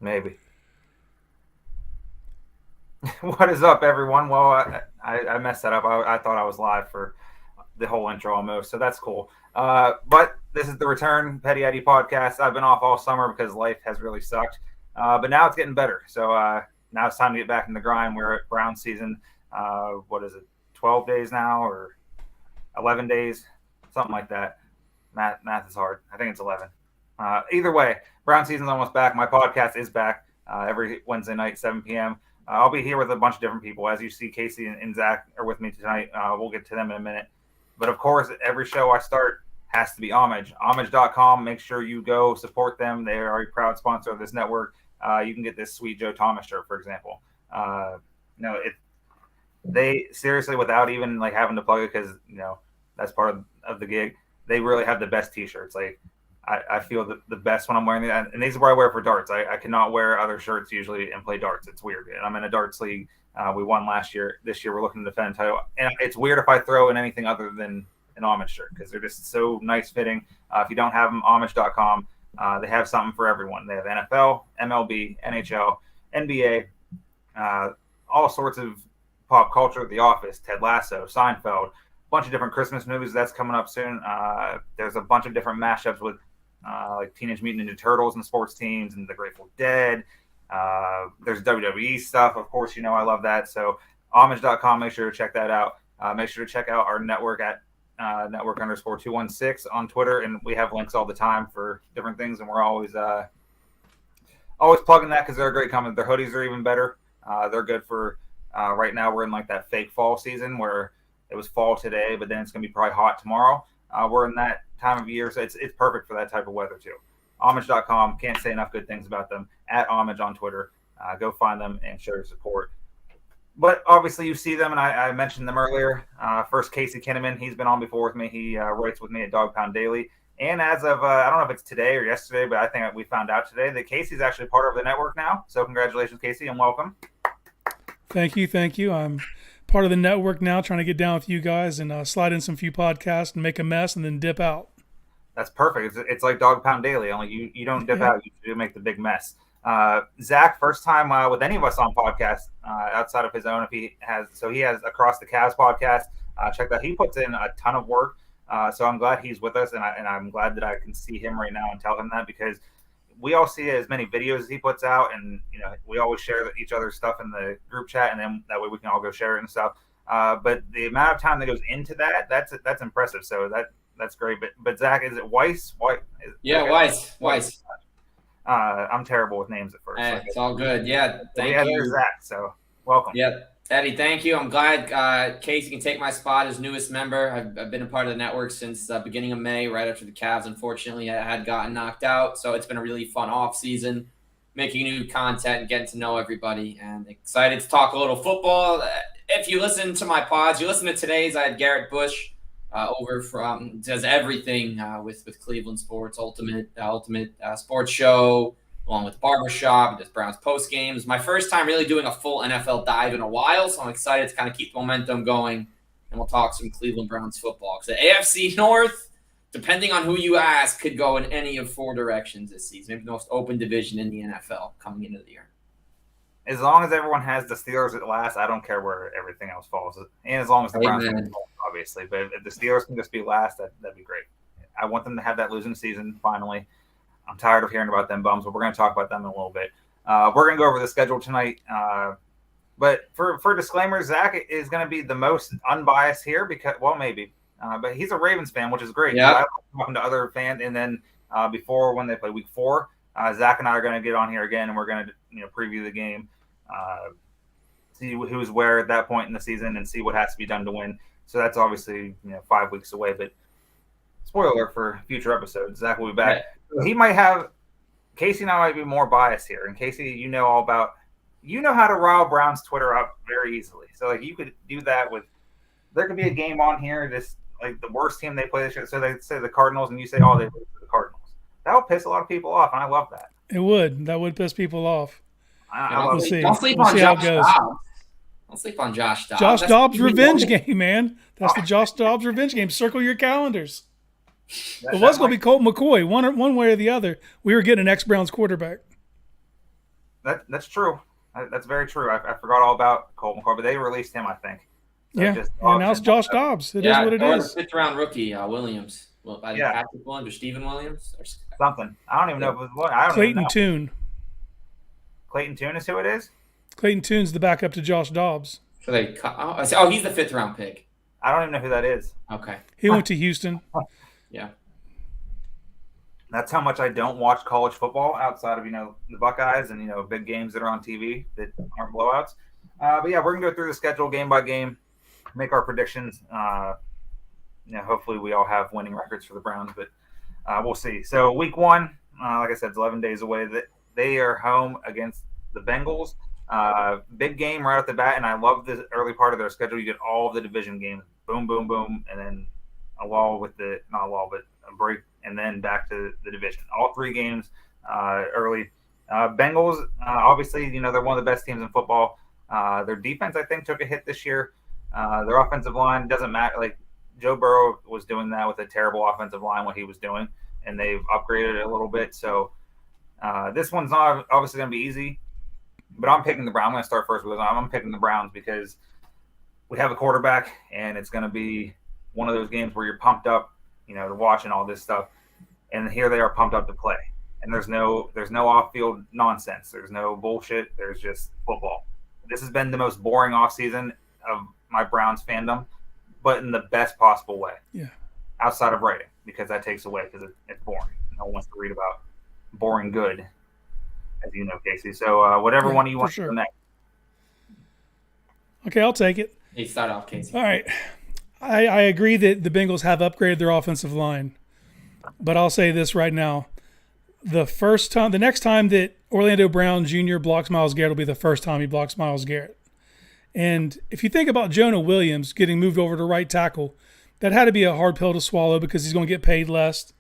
Maybe. What is up, everyone? Well, I messed that up. I thought I was live for the whole intro almost, so that's cool. But this is the return Petty Eddie podcast. I've been off all summer because life has really sucked, but now it's getting better. So now it's time to get back in the grind. We're at Brown season. What is it? 12 days now, or 11 days, something like that. Math is hard. I think it's 11. Either way, Brown season's almost back. My podcast is back every Wednesday night, 7 p.m. I'll be here with a bunch of different people. As you see, Casey and Zach are with me tonight. We'll get to them in a minute. But, of course, every show I start has to be Homage. Homage.com. Make sure you go support them. They are a proud sponsor of this network. You can get this sweet Joe Thomas shirt, for example. They seriously, without even like having to plug it, because that's part of the gig, they really have the best T-shirts. Like I feel the best when I'm wearing that, and these are what I wear for darts. I cannot wear other shirts usually and play darts. It's weird. And I'm in a darts league. We won last year. This year we're looking to defend the title, and it's weird if I throw in anything other than an Homage shirt because they're just so nice fitting. If you don't have them, Homage.com. They have something for everyone. They have NFL, MLB, NHL, NBA, all sorts of pop culture, The Office, Ted Lasso, Seinfeld, a bunch of different Christmas movies that's coming up soon. There's a bunch of different mashups with like Teenage Mutant Ninja Turtles and sports teams and The Grateful Dead. There's WWE stuff. Of course, I love that. So homage.com, make sure to check that out. Make sure to check out our network at network_216 on Twitter. And we have links all the time for different things. And we're always plugging that because they're a great company. Their hoodies are even better. They're good for right now. We're in like that fake fall season where it was fall today, but then it's going to be probably hot tomorrow. We're in that time of year, so it's perfect for that type of weather too. Homage.com, can't say enough good things about them. At Homage on Twitter, go find them and show your support. But obviously you see them, and I mentioned them earlier. First, Casey Kinnamon, he's been on before with me. He writes with me at Dog Pound Daily. And as of, I don't know if it's today or yesterday, but I think we found out today that Casey's actually part of the network now. So congratulations, Casey, and welcome. Thank you. I'm part of the network now, trying to get down with you guys and slide in some few podcasts and make a mess and then dip out. That's perfect. It's like Dog Pound Daily, only you don't dip out. You do make the big mess. Zach, first time with any of us on podcasts outside of his own, if he has. So he has Across the Cavs podcast. Check that. He puts in a ton of work. So I'm glad he's with us, and I'm glad that I can see him right now and tell him that, because we all see as many videos as he puts out, and we always share each other's stuff in the group chat, and then that way we can all go share it and stuff. But the amount of time that goes into that's impressive. So that's great. But Zach, is it Weiss? Weiss. I'm terrible with names at first. It's all good. Yeah, thank you. There's Zach. So welcome. Yeah, Eddie, thank you. I'm glad Casey can take my spot as newest member. I've been a part of the network since the beginning of May, right after the Cavs, unfortunately, had gotten knocked out. So it's been a really fun off season, making new content and getting to know everybody, and excited to talk a little football. If you listen to my pods, you listen to today's, I had Garrett Bush over from does everything with Cleveland Sports Ultimate Sports Show, along with Barbershop. He does Browns post games. My first time really doing a full NFL dive in a while, so I'm excited to kind of keep the momentum going, and we'll talk some Cleveland Browns football. So the AFC North, depending on who you ask, could go in any of four directions this season. Maybe the most open division in the NFL coming into the year. As long as everyone has the Steelers at last, I don't care where everything else falls. And as long as the Browns fall, obviously. But if the Steelers can just be last, that'd be great. I want them to have that losing season finally. I'm tired of hearing about them bums, but we're going to talk about them in a little bit. We're going to go over the schedule tonight. But for disclaimers, Zach is going to be the most unbiased here because, well, maybe. But he's a Ravens fan, which is great. Yeah. I like talking to other fans. And then before when they play week 4, Zach and I are going to get on here again, and we're going to preview the game, see who's where at that point in the season, and see what has to be done to win. So that's obviously 5 weeks away. But spoiler for future episodes, Zach will be back. Right. He might have Casey and I might be more biased here. And Casey, all about how to rile Brown's Twitter up very easily. So like you could do that with. There could be a game on here. This like the worst team they play this year. So they say the Cardinals, and you say, "Oh, they lose to the Cardinals." That would piss a lot of people off, and I love that. It would. That would piss people off. We'll see. Don't sleep on Josh Dobbs. Don't sleep on Josh Dobbs. Josh Dobbs' revenge game, man. That's the Josh Dobbs revenge game. Circle your calendars. It was going to be Colt McCoy, one way or the other. We were getting an ex-Browns quarterback. That's true. That's very true. I forgot all about Colt McCoy, but they released him, I think. So Yeah, just and now Dobbs it's and Josh Dobbs. It is what it or the is. 5th-round rookie, Williams. Well, I think yeah, Patrick Williams or Steven Williams. something. I don't even know Yeah. if it was what. I don't even Clayton know. Tune. Clayton Tune is who it is. Clayton Tune's the backup to Josh Dobbs. So they he's the 5th-round pick. I don't even know who that is. Okay. He went to Houston. Yeah. That's how much I don't watch college football outside of the Buckeyes and big games that are on TV that aren't blowouts. But yeah, we're gonna go through the schedule game by game, make our predictions. Hopefully we all have winning records for the Browns, but we'll see. So week 1, like I said, it's 11 days away. That they are home against the Bengals. Big game right off the bat, and I love the early part of their schedule. You get all of the division games, boom, boom, boom, and then a lull with not a lull, but a break, and then back to the division. All 3 games early. Bengals, obviously, they're one of the best teams in football. Their defense, I think, took a hit this year. Their offensive line doesn't matter. Like Joe Burrow was doing that with a terrible offensive line, what he was doing, and they've upgraded it a little bit. So this one's not obviously going to be easy, but I'm picking the Browns. I'm going to start first with I'm picking the Browns because we have a quarterback, and it's going to be one of those games where you're pumped up, to watch and all this stuff. And here they are pumped up to play. And there's no off-field nonsense. There's no bullshit. There's just football. This has been the most boring offseason of my Browns fandom, but in the best possible way. Yeah. Outside of writing, because that takes away because it's boring. No one wants to read about boring good, as you know, Casey. So whatever one you want to go next. Okay, I'll take it. Hey, start off, Casey. All right. I agree that the Bengals have upgraded their offensive line, but I'll say this right now. The next time that Orlando Brown Jr. blocks Myles Garrett will be the first time he blocks Myles Garrett. And if you think about Jonah Williams getting moved over to right tackle, that had to be a hard pill to swallow because he's going to get paid less.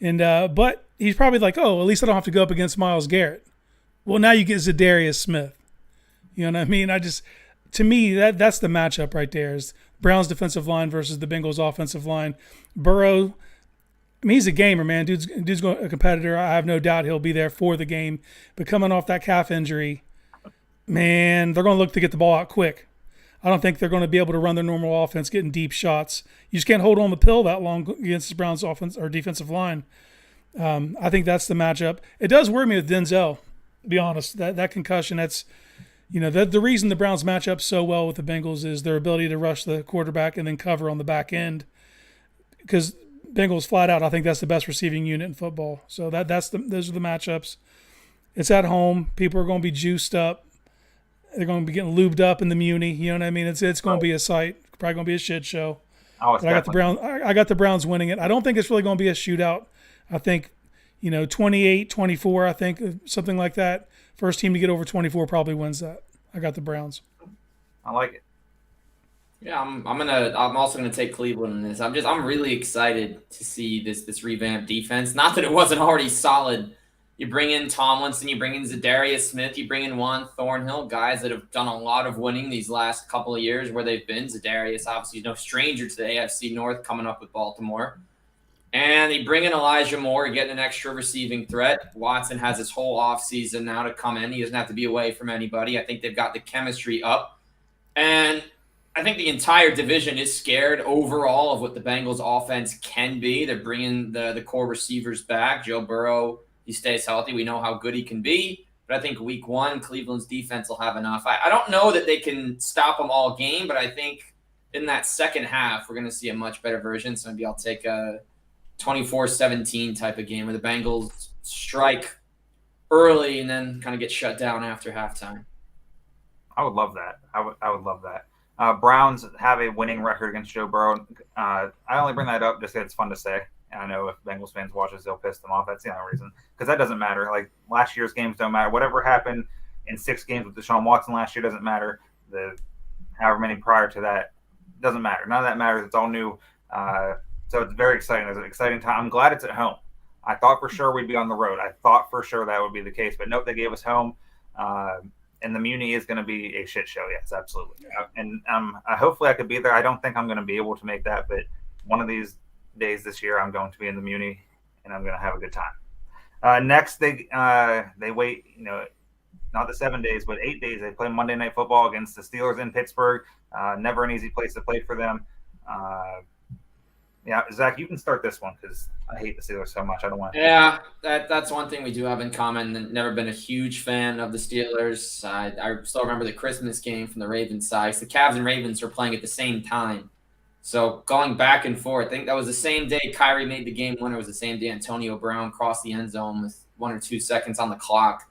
And but he's probably like, oh, at least I don't have to go up against Myles Garrett. Well, now you get Zadarius Smith. You know what I mean? To me, that's the matchup right there is Browns defensive line versus the Bengals offensive line. Burrow, he's a gamer, man. Dude's a competitor. I have no doubt he'll be there for the game. But coming off that calf injury, man, they're going to look to get the ball out quick. I don't think they're going to be able to run their normal offense, getting deep shots. You just can't hold on the pill that long against the Browns offense or defensive line. I think that's the matchup. It does worry me with Denzel, to be honest. That concussion, that's the reason the Browns match up so well with the Bengals is their ability to rush the quarterback and then cover on the back end. Because Bengals flat out, I think that's the best receiving unit in football. So those are the matchups. It's at home. People are going to be juiced up. They're going to be getting lubed up in the Muni. You know what I mean? It's going to be a sight. Probably going to be a shit show. But I got the Browns winning it. I don't think it's really going to be a shootout. I think 28-24. I think something like that. First team to get over 24 probably wins that. I got the Browns. I like it. Yeah, I'm also gonna take Cleveland in this. I'm really excited to see this revamped defense. Not that it wasn't already solid. You bring in Tomlinson, you bring in Zadarius Smith, you bring in Juan Thornhill, guys that have done a lot of winning these last couple of years where they've been. Zadarius, obviously, no stranger to the AFC North, coming up with Baltimore. And they bring in Elijah Moore, getting an extra receiving threat. Watson has his whole offseason now to come in. He doesn't have to be away from anybody. I think they've got the chemistry up. And I think the entire division is scared overall of what the Bengals offense can be. They're bringing the core receivers back. Joe Burrow, he stays healthy. We know how good he can be. But I think week 1, Cleveland's defense will have enough. I don't know that they can stop them all game, but I think in that second half, we're going to see a much better version. So maybe I'll take a 24-17 type of game where the Bengals strike early and then kind of get shut down after halftime. I would love that. I would love that. Browns have a winning record against Joe Burrow. I only bring that up just because it's fun to say. And I know if Bengals fans watch this, they'll piss them off. That's the only reason. Because that doesn't matter. Like, last year's games don't matter. Whatever happened in 6 games with Deshaun Watson last year doesn't matter. However many prior to that doesn't matter. None of that matters. It's all new. So it's very exciting. It's an exciting time. I'm glad it's at home. I thought for sure we'd be on the road. I thought for sure that would be the case. But nope, they gave us home. And the Muni is going to be a shit show. Yes, absolutely. And hopefully I could be there. I don't think I'm going to be able to make that. But one of these days this year, I'm going to be in the Muni, and I'm going to have a good time. Next, they wait, not the 7 days, but 8 days. They play Monday Night Football against the Steelers in Pittsburgh. Never an easy place to play for them. Yeah, Zach, you can start this one because I hate the Steelers so much. I don't want to. Yeah, that's one thing we do have in common. Never been a huge fan of the Steelers. I still remember the Christmas game from the Ravens side. The Cavs and Ravens were playing at the same time. So going back and forth, I think that was the same day Kyrie made the game winner. It was the same day Antonio Brown crossed the end zone with 1 or 2 seconds on the clock.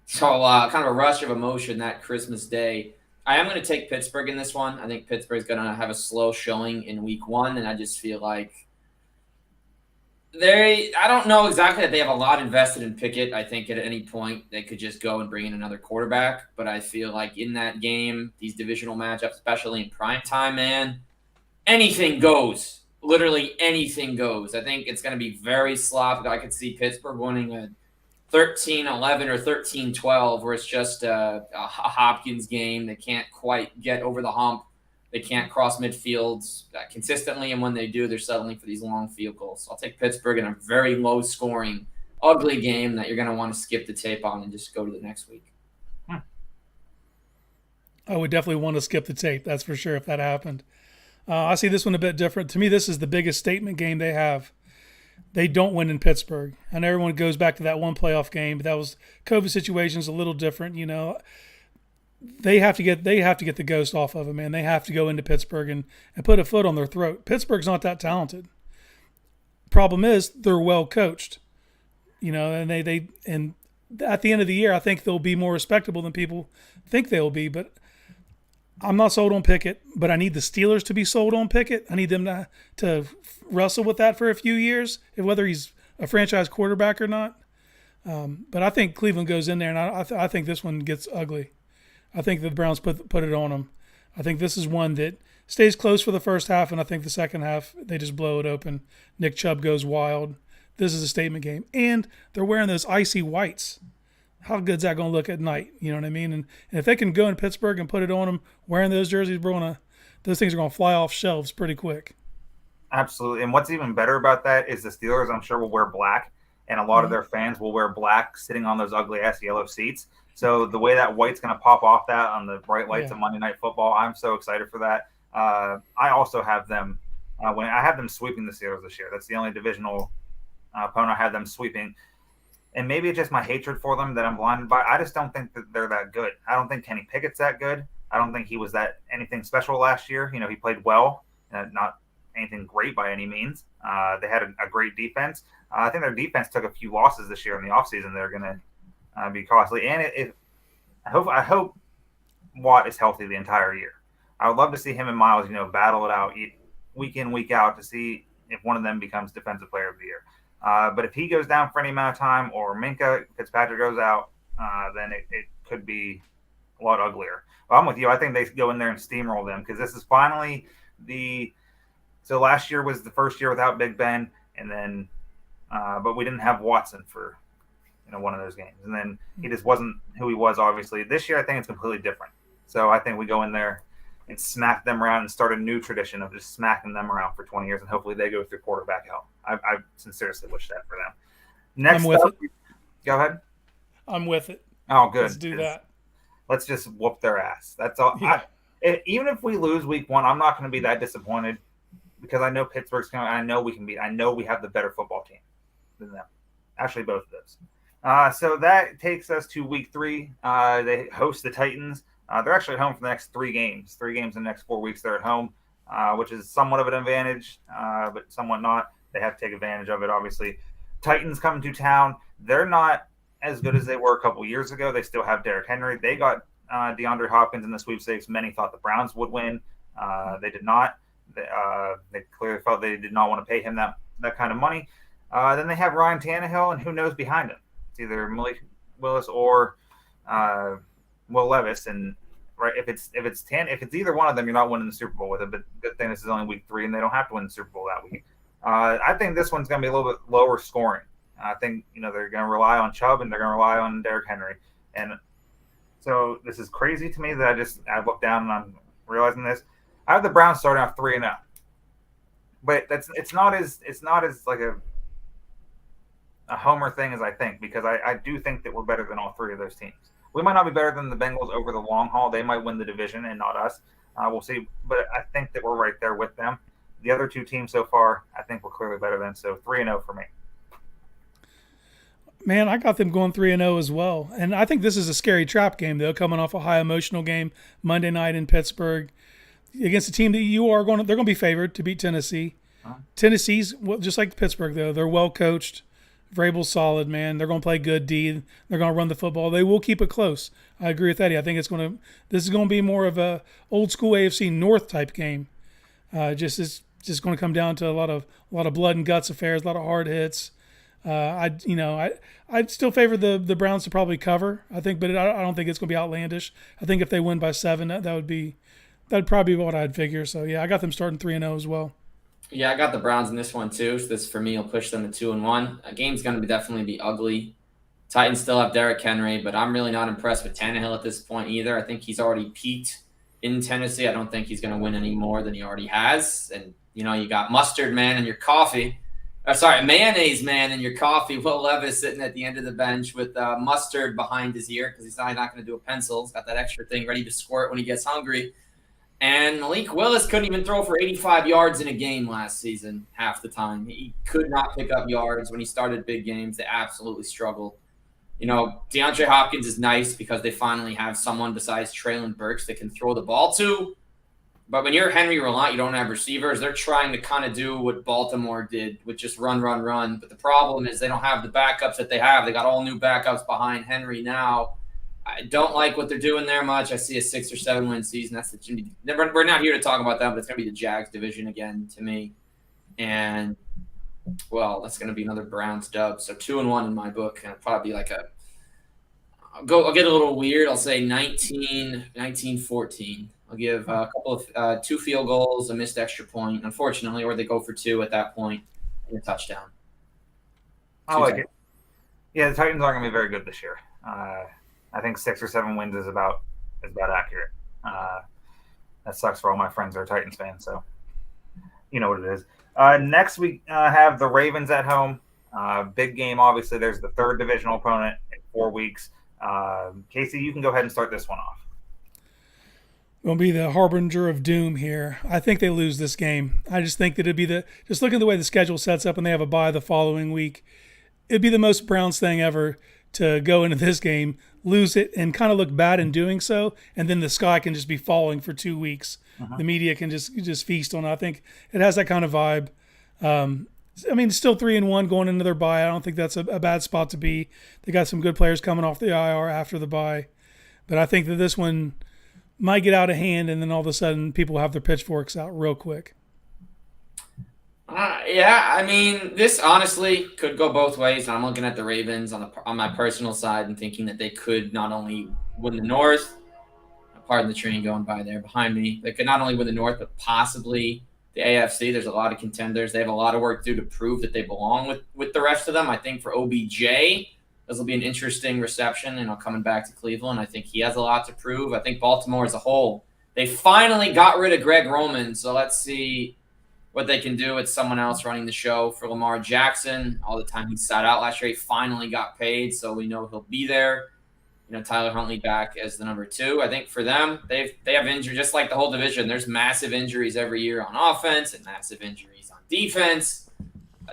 So kind of a rush of emotion that Christmas day. I am going to take Pittsburgh in this one. I think Pittsburgh's going to have a slow showing in week 1, and I just feel like I don't know exactly that they have a lot invested in Pickett. I think at any point they could just go and bring in another quarterback, but I feel like in that game, these divisional matchups, especially in prime time, man, anything goes. Literally anything goes. I think it's going to be very sloppy. I could see Pittsburgh winning a 13-11 or 13-12, where it's just a Hopkins game. They can't quite get over the hump. They can't cross midfields consistently, and when they do, they're settling for these long field goals. So I'll take Pittsburgh in a very low-scoring, ugly game that you're going to want to skip the tape on and just go to the next week. I would definitely want to skip the tape, that's for sure, if that happened. I see this one a bit different. To me, this is the biggest statement game they have. They don't win in Pittsburgh. And everyone goes back to that one playoff game, but that was COVID situation's a little different, you know. They have to get the ghost off of them, man. They have to go into Pittsburgh and put a foot on their throat. Pittsburgh's not that talented. Problem is they're well coached. You know, and they at the end of the year I think they'll be more respectable than people think they'll be, but I'm not sold on Pickett, but I need the Steelers to be sold on Pickett. I need them to wrestle with that for a few years, whether he's a franchise quarterback or not. But I think Cleveland goes in there, and I think this one gets ugly. I think the Browns put it on them. I think this is one that stays close for the first half, and I think the second half they just blow it open. Nick Chubb goes wild. This is a statement game. And they're wearing those icy whites. How good's that going to look at night? You know what I mean? And if they can go in Pittsburgh and put it on them wearing those jerseys, those things are going to fly off shelves pretty quick. Absolutely. And what's even better about that is the Steelers, I'm sure, will wear black, and a lot of their fans will wear black sitting on those ugly-ass yellow seats. So the way that white's going to pop off that on the bright lights of Monday Night Football, I'm so excited for that. I also have them I have them sweeping the Steelers this year. That's the only divisional opponent I have them sweeping. And maybe it's just my hatred for them that I'm blinded by. I just don't think that they're that good. I don't think Kenny Pickett's that good. I don't think he was anything special last year. You know, he played well, not anything great by any means. They had a great defense. I think their defense took a few losses this year in the offseason. They're going to be costly. And I hope Watt is healthy the entire year. I would love to see him and Miles, battle it out week in, week out to see if one of them becomes Defensive Player of the Year. But if he goes down for any amount of time, or Minka Fitzpatrick goes out, then it could be a lot uglier. But I'm with you. I think they go in there and steamroll them, because this is finally so last year was the first year without Big Ben, and then but we didn't have Watson for one of those games, and then he just wasn't who he was. Obviously, this year I think it's completely different. So I think we go in there and smack them around and start a new tradition of just smacking them around for 20 years, and hopefully they go through quarterback hell. I sincerely wish that for them. Next up, go ahead. I'm with it. Oh, good. Let's do that. Let's just whoop their ass. That's all. Yeah. Even if we lose week 1, I'm not going to be that disappointed, because I know Pittsburgh's going. I know we can beat. I know we have the better football team than them. Actually, both of those. So that takes us to week 3. They host the Titans. They're actually at home for the next 3 games. 3 games in the next 4 weeks they're at home, which is somewhat of an advantage, but somewhat not. They have to take advantage of it, obviously. Titans coming to town. They're not as good as they were a couple years ago. They still have Derrick Henry. They got DeAndre Hopkins in the sweepstakes. Many thought the Browns would win. They did not. They clearly felt they did not want to pay him that kind of money. Then they have Ryan Tannehill, and who knows behind him. It's either Malik Willis or Will Levis, and right if it's either one of them, you're not winning the Super Bowl with it. But good thing this is only week 3, and they don't have to win the Super Bowl that week. I think this one's going to be a little bit lower scoring. I think they're going to rely on Chubb, and they're going to rely on Derrick Henry, and so this is crazy to me that I looked down and I'm realizing this. I have the Browns starting off 3-0, but it's not as like a homer thing as I think, because I do think that we're better than all 3 of those teams. We might not be better than the Bengals over the long haul. They might win the division and not us. We'll see. But I think that we're right there with them. The other two teams so far, I think we're clearly better than. So 3-0 for me. Man, I got them going 3-0 as well. And I think this is a scary trap game, though, coming off a high emotional game Monday night in Pittsburgh against a team that they're going to be favored to beat Tennessee. Tennessee's, just like Pittsburgh, though, they're well coached. Vrabel's solid, man. They're going to play good D. They're going to run the football. They will keep it close. I agree with Eddie. I think this is going to be more of a old school AFC North type game. It's just going to come down to a lot of blood and guts affairs, a lot of hard hits. I'd still favor the Browns to probably cover. I think, but I don't think it's going to be outlandish. I think if they win by 7, that'd probably be what I'd figure. So yeah, I got them starting 3-0 as well. Yeah, I got the Browns in this one too. So this for me will push them to 2-1. A game's going to definitely be ugly. Titans still have Derrick Henry, but I'm really not impressed with Tannehill at this point either. I think he's already peaked in Tennessee. I don't think he's going to win any more than he already has. And you got mustard man in your coffee. Mayonnaise man in your coffee. Will Levis sitting at the end of the bench with mustard behind his ear because he's not going to do a pencil. He's got that extra thing ready to squirt when he gets hungry. And Malik Willis couldn't even throw for 85 yards in a game last season half the time. He could not pick up yards when he started big games. They absolutely struggled. DeAndre Hopkins is nice because they finally have someone besides Treylon Burks that can throw the ball to. But when you're Henry reliant, you don't have receivers. They're trying to kind of do what Baltimore did with just run. But the problem is they don't have the backups that they have. They got all new backups behind Henry now. I don't like what they're doing there much. I see a 6 or 7 win season. We're not here to talk about that, but it's going to be the Jags division again to me. And, well, that's going to be another Browns dub. So 2-1 in my book. And it'll probably be like I'll get a little weird. I'll say 19-14. I'll give a couple of 2 field goals, a missed extra point, unfortunately, or they go for 2 at that point and a touchdown. I like it. Yeah, the Titans aren't going to be very good this year. I think 6 or 7 wins is about accurate. That sucks for all my friends who are Titans fans, so you know what it is. Next we have the Ravens at home. Big game, obviously. There's the 3rd divisional opponent in 4 weeks. Casey, you can go ahead and start this one off. Going to be the harbinger of doom here. I think they lose this game. I just think that it'd be just looking at the way the schedule sets up and they have a bye the following week, it'd be the most Browns thing ever to go into this game, lose it, and kind of look bad in doing so, and then the sky can just be falling for 2 weeks. The media can just feast on it. I think it has that kind of vibe. It's still 3-1 going into their bye. I don't think that's a bad spot to be. They got some good players coming off the IR after the bye. But I think that this one might get out of hand, and then all of a sudden people have their pitchforks out real quick. This honestly could go both ways. I'm looking at the Ravens on my personal side and thinking that they could not only win the North, pardon the train going by there behind me, they could not only win the North, but possibly the AFC. There's a lot of contenders. They have a lot of work to do to prove that they belong with the rest of them. I think for OBJ, this will be an interesting reception, coming back to Cleveland. I think he has a lot to prove. I think Baltimore as a whole, they finally got rid of Greg Roman, so let's see what they can do with someone else running the show. For Lamar Jackson, all the time he sat out last year, he finally got paid, so we know he'll be there. Tyler Huntley back as the number 2. I think for them, they have injury, just like the whole division. There's massive injuries every year on offense and massive injuries on defense.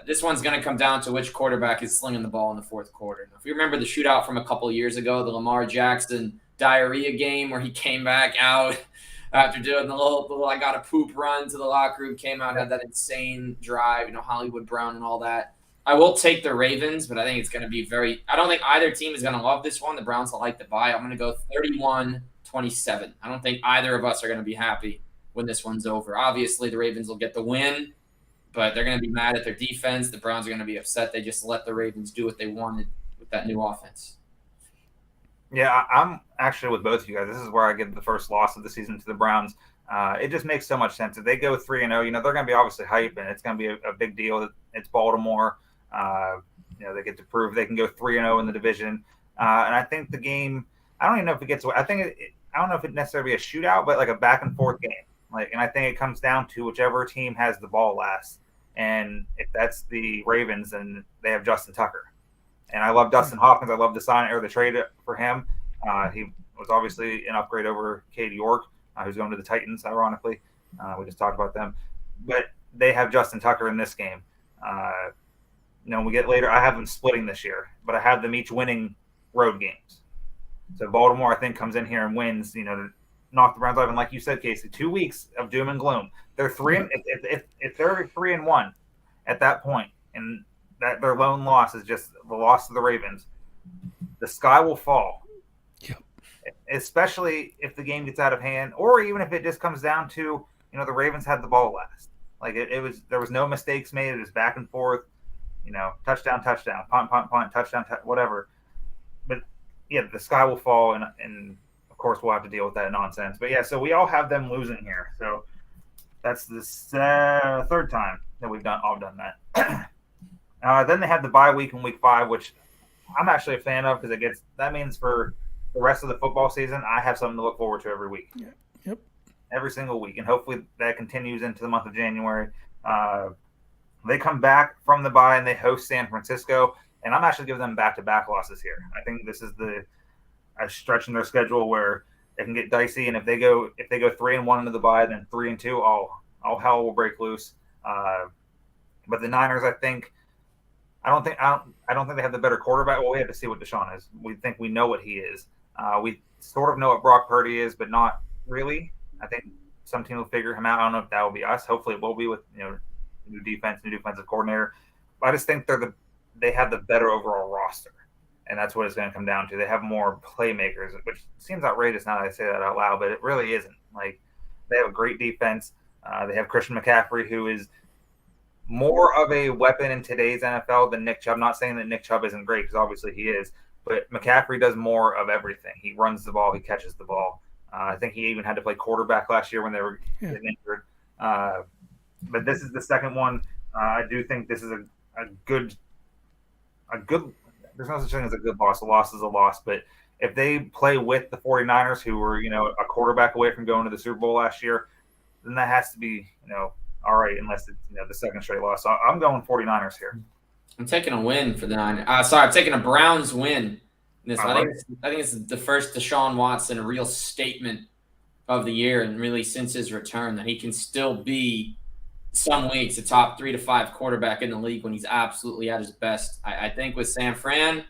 This one's going to come down to which quarterback is slinging the ball in the 4th quarter. Now, if you remember the shootout from a couple years ago, the Lamar Jackson diarrhea game where he came back out after doing the little I got a poop run to the locker room, came out, had that insane drive, Hollywood Brown and all that. I will take the Ravens, but I think it's going to be I don't think either team is going to love this one. The Browns will like the bye. I'm going to go 31-27. I don't think either of us are going to be happy when this one's over. Obviously, the Ravens will get the win, but they're going to be mad at their defense. The Browns are going to be upset. They just let the Ravens do what they wanted with that new offense. Yeah, I'm actually with both of you guys. This is where I give the first loss of the season to the Browns. It just makes so much sense. If they go 3-0, they're going to be obviously hype, and it's going to be a big deal. It's Baltimore. They get to prove they can go 3-0 in the division. And I think the game, I don't even know if it gets away. I don't know if it necessarily be a shootout, but like a back and forth game. And I think it comes down to whichever team has the ball last. And if that's the Ravens, then they have Justin Tucker. And I love Dustin Hopkins. I love the trade for him. He was obviously an upgrade over Cade York, who's going to the Titans, ironically. We just talked about them. But they have Justin Tucker in this game. When we get later, I have them splitting this year, but I have them each winning road games. So Baltimore, I think, comes in here and wins, to knock the Browns off. And like you said, Casey, 2 weeks of doom and gloom. They're if they're 3-1 at that point, and that their lone loss is just the loss to the Ravens, the sky will fall. Yep. Especially if the game gets out of hand, or even if it just comes down to, the Ravens had the ball last. Like there was no mistakes made. It was back and forth, touchdown, punt, touchdown, whatever. But yeah, the sky will fall, and of course we'll have to deal with that nonsense. But yeah, so we all have them losing here. So that's the third time that we've all done that. Then they have the bye week in week 5, which I'm actually a fan of, because that means for the rest of the football season, I have something to look forward to every week. Yeah. Yep. Every single week, and hopefully that continues into the month of January. They come back from the bye and they host San Francisco, and I'm actually giving them back-to-back losses here. I think this is a stretch in their schedule where it can get dicey, and if they go 3-1 into the bye, then 3-2, all hell will break loose. But the Niners, I don't think they have the better quarterback. Well, we have to see what Deshaun is. We think we know what he is. We sort of know what Brock Purdy is, but not really. I think some team will figure him out. I don't know if that will be us. Hopefully it will be with new defense, new defensive coordinator. But I just think they have the better overall roster, and that's what it's going to come down to. They have more playmakers, which seems outrageous now that I say that out loud, but it really isn't. Like, they have a great defense. They have Christian McCaffrey, who is more of a weapon in today's NFL than Nick Chubb. Not saying that Nick Chubb isn't great, because obviously he is, but McCaffrey does more of everything. He runs the ball, he catches the ball. I think he even had to play quarterback last year when they were getting injured. But this is the second one. I do think this is a good. There's no such thing as a good loss. A loss is a loss. But if they play with the 49ers, who were a quarterback away from going to the Super Bowl last year, then that has to be all right, unless it's the second straight loss. So I'm going 49ers here. I'm taking a win for the Niners. I'm taking a Browns win. I think it's the first Deshaun Watson, a real statement of the year, and really since his return, that he can still be some weeks a top 3 to 5 quarterback in the league when he's absolutely at his best. I think with San Fran,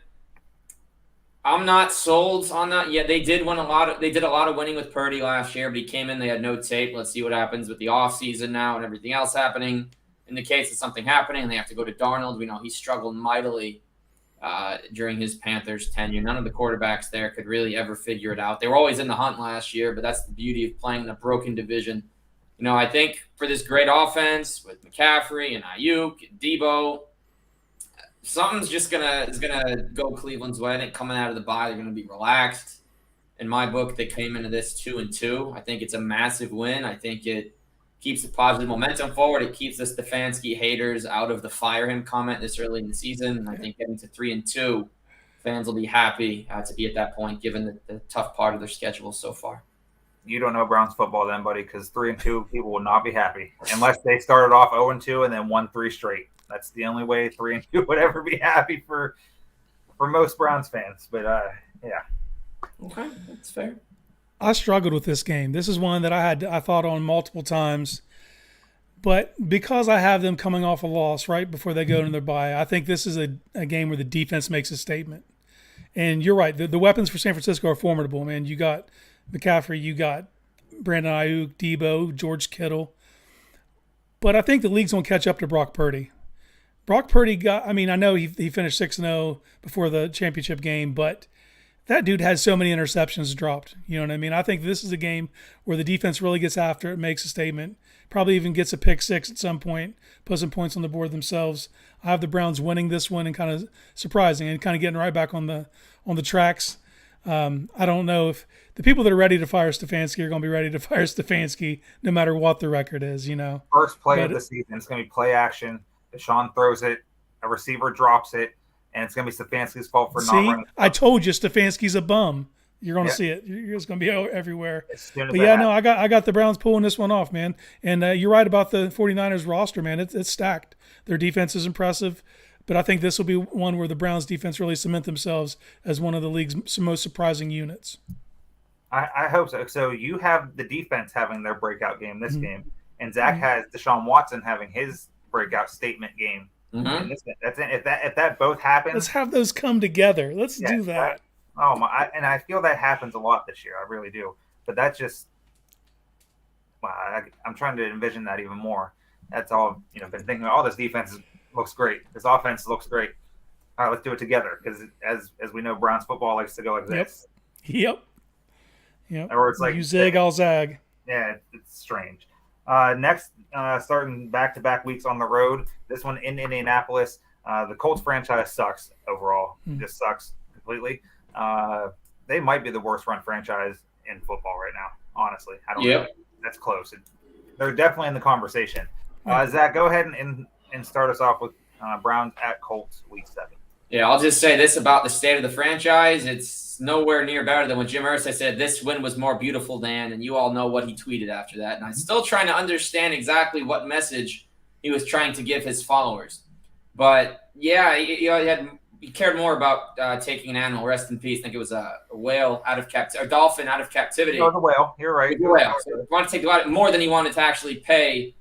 I'm not sold on that. Yeah, they did win a lot. They did a lot of winning with Purdy last year, but he came in, they had no tape. Let's see what happens with the offseason now and everything else happening. In the case of something happening and they have to go to Darnold, we know he struggled mightily during his Panthers tenure. None of the quarterbacks there could really ever figure it out. They were always in the hunt last year, but that's the beauty of playing in a broken division. I think for this great offense with McCaffrey and Ayuk and Debo, something's just gonna go Cleveland's way. I think coming out of the bye, they're gonna be relaxed. In my book, they came into this 2-2. I think it's a massive win. I think it keeps the positive momentum forward. It keeps the Stefanski haters out of the fire him comment this early in the season. And I think getting to 3-2, fans will be happy to be at that point, given the tough part of their schedule so far. You don't know Browns football then, buddy, because 3-2 people will not be happy unless they started off 0-2 and then won 3 straight. That's the only way 3-2 would ever be happy for most Browns fans. But yeah. Okay, that's fair. I struggled with this game. This is one that I thought on multiple times, but because I have them coming off a loss right before they go into their bye, I think this is a game where the defense makes a statement. And you're right. The weapons for San Francisco are formidable, man. You got McCaffrey, you got Brandon Ayuk, Debo, George Kittle. But I think the league's going to catch up to Brock Purdy. Brock Purdy I know he finished 6-0 before the championship game, but that dude had so many interceptions dropped. You know what I mean? I think this is a game where the defense really gets after it, makes a statement, probably even gets a pick 6 at some point, put some points on the board themselves. I have the Browns winning this one and kind of surprising and kind of getting right back on the tracks. I don't know if the people that are ready to fire Stefanski are going to be ready to fire Stefanski no matter what the record is, First play of the season, it's going to be play action. Deshaun throws it, a receiver drops it, and it's going to be Stefanski's fault for not running. I told you Stefanski's a bum. You're going to see it. It's going to be everywhere. But yeah, no, I got the Browns pulling this one off, man. And you're right about the 49ers roster, man. It's stacked. Their defense is impressive. but I think this will be one where the Browns defense really cement themselves as one of the league's most surprising units. I hope so. So you have the defense having their breakout game this game, and Zach has Deshaun Watson having his breakout statement game. And that's it. If that both happens, Let's have those come together. Let's do that. Oh my! And I feel that happens a lot this year. I really do. But that's just, wow, I'm trying to envision that even more. That's all, been thinking. Oh, this defense looks great. This offense looks great. All right, let's do it together. Because as we know, Browns football likes to go like this. Yep. Or it's like you zig, I'll zag. Yeah, it's strange. Next, starting back-to-back weeks on the road. This one in Indianapolis. The Colts franchise sucks overall. It just sucks completely. They might be the worst run franchise in football right now. Honestly, I don't know. That's close. They're definitely in the conversation. Zach, go ahead and start us off with Browns at Colts week 7. Yeah, I'll just say this about the state of the franchise. It's nowhere near better than what Jim Irsay said. This win was more beautiful than, and you all know what he tweeted after that. And I'm still trying to understand exactly what message he was trying to give his followers. But yeah, he cared more about taking an animal. Rest in peace. I think it was a whale out of captivity, a dolphin out of captivity. Oh, the whale. You're right. The whale. So he wanted to take more than he wanted to actually pay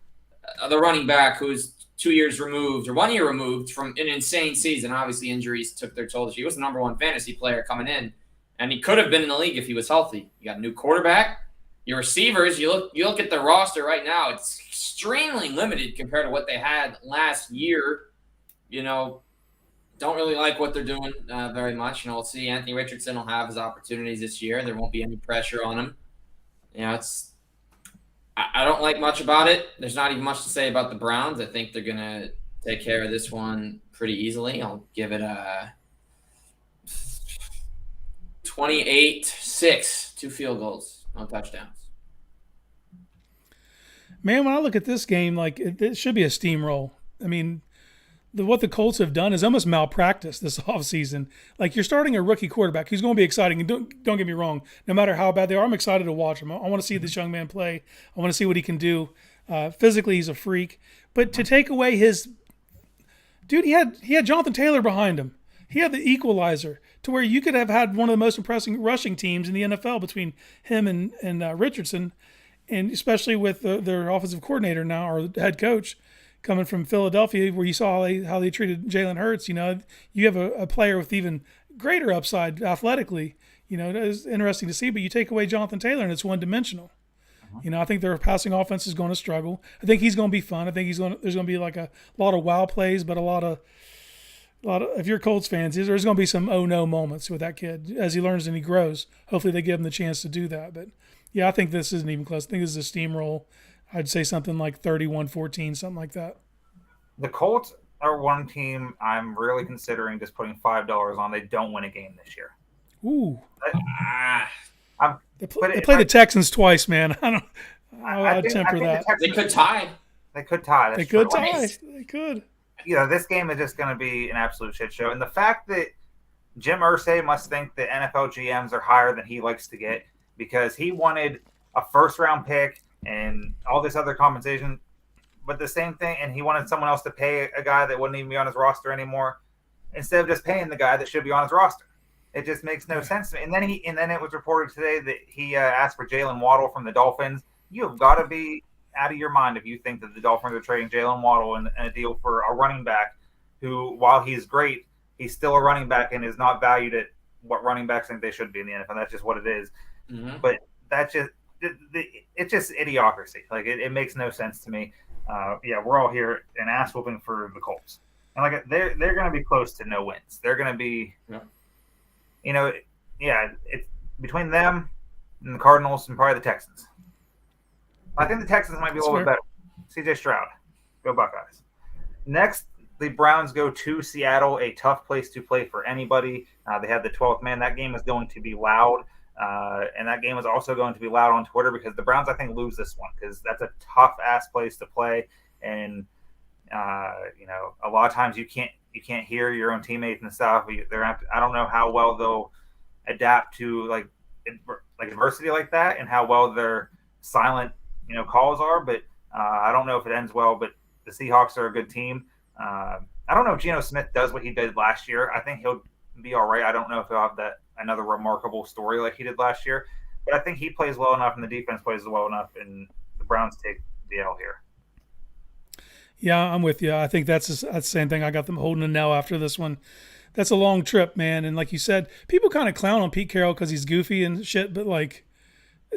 the running back who's 2 years removed or 1 year removed from an insane season. Obviously, injuries took their toll. He was the number 1 fantasy player coming in, and he could have been in the league if he was healthy. You got a new quarterback. Your receivers, you look at the roster right now, it's extremely limited compared to what they had last year. Don't really like what they're doing very much. We'll see. Anthony Richardson will have his opportunities this year. There won't be any pressure on him. I don't like much about it. There's not even much to say about the Browns. I think they're going to take care of this one pretty easily. I'll give it a 28-6, 2 field goals, no touchdowns. Man, when I look at this game, like it should be a steamroll. I mean, what the Colts have done is almost malpractice this offseason. Like, you're starting a rookie quarterback who's going to be exciting. And don't get me wrong, no matter how bad they are, I'm excited to watch him. I want to see this young man play. I want to see what he can do. Physically, he's a freak. But to take away his – dude, he had Jonathan Taylor behind him. He had the equalizer to where you could have had one of the most impressive rushing teams in the NFL between him and Richardson, and especially with their offensive coordinator now, or head coach, coming from Philadelphia, where you saw how they treated Jalen Hurts. You have a player with even greater upside athletically. It's interesting to see, but you take away Jonathan Taylor and it's one-dimensional. I think their passing offense is going to struggle. I think he's going to be fun. I think there's going to be like a lot of wow plays, but a lot of if you're Colts fans, there's going to be some oh no moments with that kid as he learns and he grows. Hopefully they give him the chance to do that. But yeah, I think this isn't even close. I think this is a steamroll. I'd say something like 31-14, something like that. The Colts are one team I'm really considering just putting $5 on. They don't win a game this year. Ooh. They play the Texans twice, man. I'd temper that. They could tie. They could tie. They could tie. They could. This game is just going to be an absolute shit show. And the fact that Jim Irsay must think that NFL GMs are higher than he likes to get, because he wanted a first-round pick and all this other compensation, but the same thing, and he wanted someone else to pay a guy that wouldn't even be on his roster anymore, instead of just paying the guy that should be on his roster. It just makes no sense to me. And then it was reported today that he asked for Jalen Waddle from the Dolphins. You have got to be out of your mind if you think that the Dolphins are trading Jalen Waddle in a deal for a running back who, while he's great, he's still a running back and is not valued at what running backs think they should be in the NFL. That's just what it is. Mm-hmm. But that's just it's just idiocracy. Like, it makes no sense to me. We're all here and ass whooping for the Colts, and they're going to be close to no wins. They're going to be, it's between them and the Cardinals and probably the Texans. I think the Texans might be a little bit better. CJ Stroud, go Buckeyes. Next, the Browns go to Seattle, a tough place to play for anybody. They have the 12th man. That game is going to be loud. And that game is also going to be loud on Twitter, because the Browns, I think, lose this one, because that's a tough-ass place to play. And, a lot of times you can't hear your own teammates and stuff. I don't know how well they'll adapt to, adversity like that, and how well their silent, calls are. But I don't know if it ends well. But the Seahawks are a good team. I don't know if Geno Smith does what he did last year. I think he'll be all right. I don't know if he'll have that another remarkable story like he did last year, but I think he plays well enough and the defense plays well enough, and the Browns take the L here. Yeah, I'm with you. I think that's the same thing. I got them holding a L after this one. That's a long trip, man. And like you said, people kind of clown on Pete Carroll because he's goofy and shit, but like,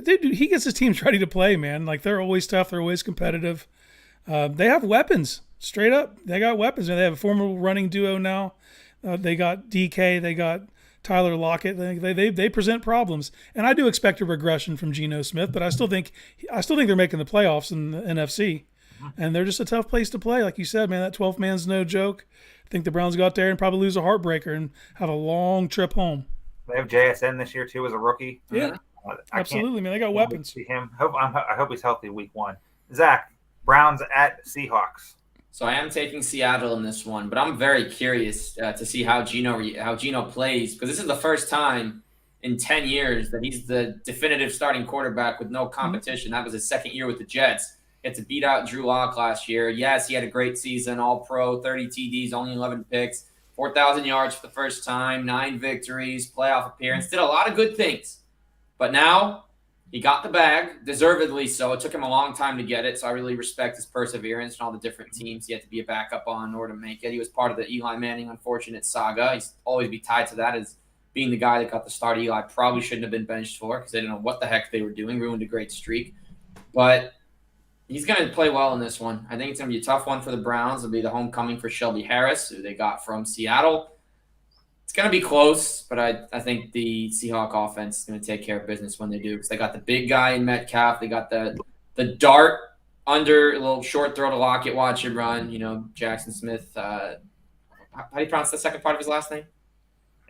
dude, he gets his teams ready to play, man. Like, they're always tough. They're always competitive. They have weapons, straight up. They got weapons. They have a formidable running duo now. They got DK. They got Tyler Lockett. They present problems, and I do expect a regression from Geno Smith, but I still think they're making the playoffs in the NFC, and they're just a tough place to play. Like you said, man, that 12th man's no joke. I think the Browns go out there and probably lose a heartbreaker and have a long trip home. They have JSN this year too as a rookie. Yeah, absolutely, man. They got weapons. See him. I hope he's healthy week 1. Zach, Browns at Seahawks. So I am taking Seattle in this one, but I'm very curious to see how Geno plays, because this is the first time in 10 years that he's the definitive starting quarterback with no competition. That was his second year with the Jets. He had to beat out Drew Lock last year. Yes, he had a great season, all-pro, 30 TDs, only 11 picks, 4,000 yards for the first time, 9 victories, playoff appearance, did a lot of good things. But now he got the bag, deservedly so. It took him a long time to get it, so I really respect his perseverance and all the different teams he had to be a backup on in order to make it. He was part of the Eli Manning unfortunate saga. He's always be tied to that as being the guy that got the start Eli probably shouldn't have been benched for, because they didn't know what the heck they were doing, ruined a great streak. But he's going to play well in this one. I think it's going to be a tough one for the Browns. It'll be the homecoming for Shelby Harris, who they got from Seattle. It's going to be close, but I think the Seahawk offense is going to take care of business when they do, because they got the big guy in Metcalf. They got the dart under, a little short throw to Lockett, watch him run. You know, Jackson Smith. How do you pronounce the second part of his last name?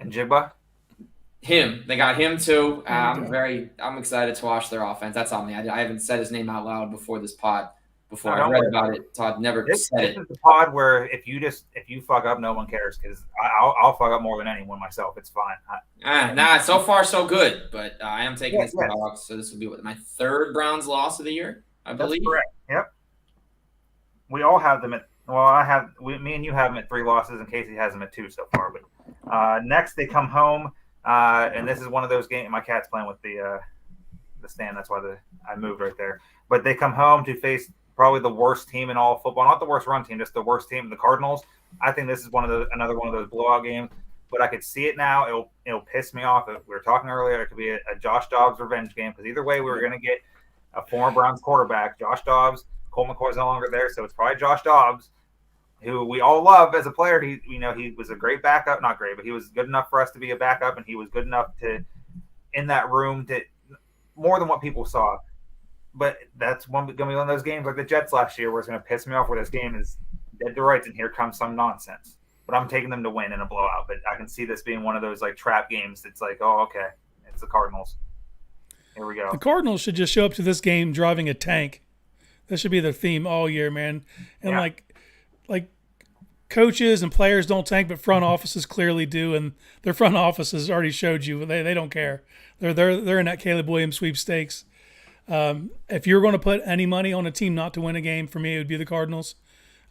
Njigba? Him. They got him too. I'm excited to watch their offense. That's on me. I haven't said his name out loud before this pod. Before I read about it, Todd never said it. This is the pod where if you fuck up, no one cares, because I'll fuck up more than anyone myself. It's fine. So far so good, but I am taking the Seahawks, so this will be my third Browns loss of the year, I believe. That's correct. Yep. We all have them at. Well, me and you have them at 3 losses, and Casey has them at 2 so far. But next they come home, and this is one of those games. My cat's playing with the stand. That's why I moved right there. But they come home to face probably the worst team in all of football. Not the worst run team, just the worst team, the Cardinals. I think this is another one of those blowout games. But I could see it now. It'll piss me off. We were talking earlier. It could be a Josh Dobbs revenge game, because either way we were going to get a former Browns quarterback, Josh Dobbs. Colt McCoy's no longer there, so it's probably Josh Dobbs, who we all love as a player. He was a great backup. Not great, but he was good enough for us to be a backup, and he was good enough to in that room to more than what people saw. But that's going to be one of those games like the Jets last year where it's going to piss me off, where this game is dead to rights and here comes some nonsense. But I'm taking them to win in a blowout. But I can see this being one of those like trap games. It's like, oh, okay, it's the Cardinals. Here we go. The Cardinals should just show up to this game driving a tank. That should be their theme all year, man. And like coaches and players don't tank, but front offices clearly do, and their front offices already showed you they don't care. They're in that Caleb Williams sweepstakes. If you're going to put any money on a team not to win a game, for me, it would be the Cardinals.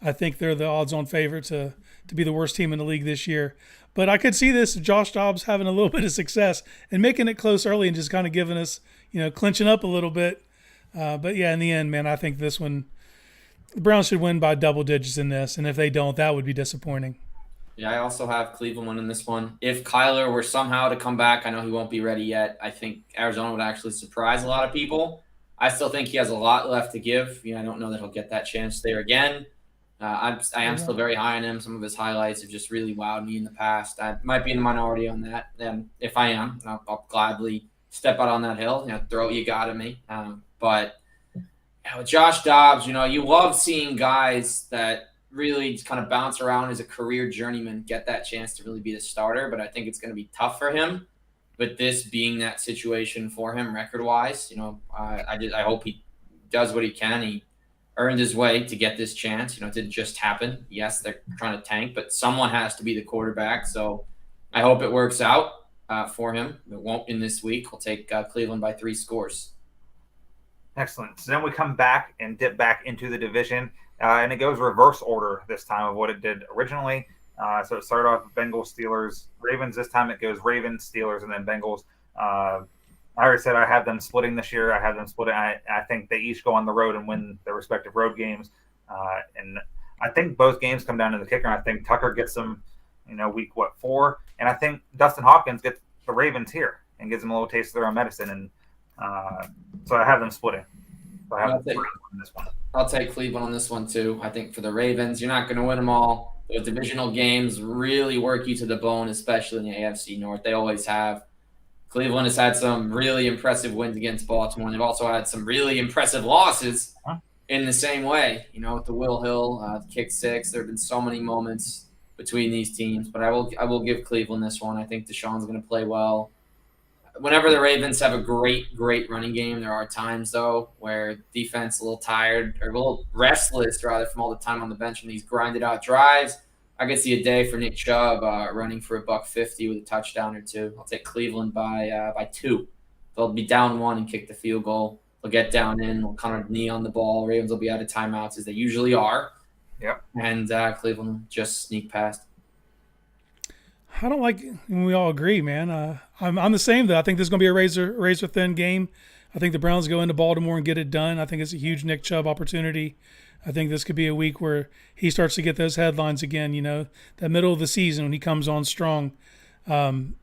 I think they're the odds-on favorite to be the worst team in the league this year. But I could see this Josh Dobbs having a little bit of success and making it close early and just kind of giving us, clinching up a little bit. But yeah, in the end, man, I think this one, the Browns should win by double digits in this. And if they don't, that would be disappointing. Yeah, I also have Cleveland winning this one. If Kyler were somehow to come back, I know he won't be ready yet. I think Arizona would actually surprise a lot of people. I still think he has a lot left to give. I don't know that he'll get that chance there again. I am still very high on him. Some of his highlights have just really wowed me in the past. I might be in the minority on that. And if I am, I'll gladly step out on that hill, throw what you got at me. But with Josh Dobbs, you love seeing guys that really just kind of bounce around as a career journeyman get that chance to really be the starter. But I think it's going to be tough for him. But this being that situation for him record-wise, I hope he does what he can. He earned his way to get this chance. It didn't just happen. Yes, they're trying to tank, but someone has to be the quarterback. So I hope it works out for him. It won't in this week. We'll take Cleveland by 3 scores. Excellent. So then we come back and dip back into the division. and it goes reverse order this time of what it did originally. So it started off Bengals, Steelers, Ravens. This time it goes Ravens, Steelers, and then Bengals. I already said I have them splitting this year. I have them splitting. I think they each go on the road and win their respective road games. And I think both games come down to the kicker. I think Tucker gets them, week 4, and I think Dustin Hopkins gets the Ravens here and gives them a little taste of their own medicine. And so I have them splitting. So I have them on this one. I'll take Cleveland on this one too. I think for the Ravens, you're not going to win them all. The divisional games really work you to the bone, especially in the AFC North. They always have. Cleveland has had some really impressive wins against Baltimore. They've also had some really impressive losses in the same way. With the Will Hill kick 6, there have been so many moments between these teams. But I will give Cleveland this one. I think Deshaun's going to play well. Whenever the Ravens have a great running game, there are times, though, where defense is a little tired or a little restless, rather, from all the time on the bench and these grinded-out drives. I could see a day for Nick Chubb running for $150 with a touchdown or 2. I'll take Cleveland by 2. They'll be down 1 and kick the field goal. They'll get down in. They'll kind of knee on the ball. Ravens will be out of timeouts, as they usually are. Yep. And Cleveland will just sneak past. I don't like when we all agree, man. I'm the same, though. I think this is going to be a razor thin game. I think the Browns go into Baltimore and get it done. I think it's a huge Nick Chubb opportunity. I think this could be a week where he starts to get those headlines again, that middle of the season when he comes on strong. You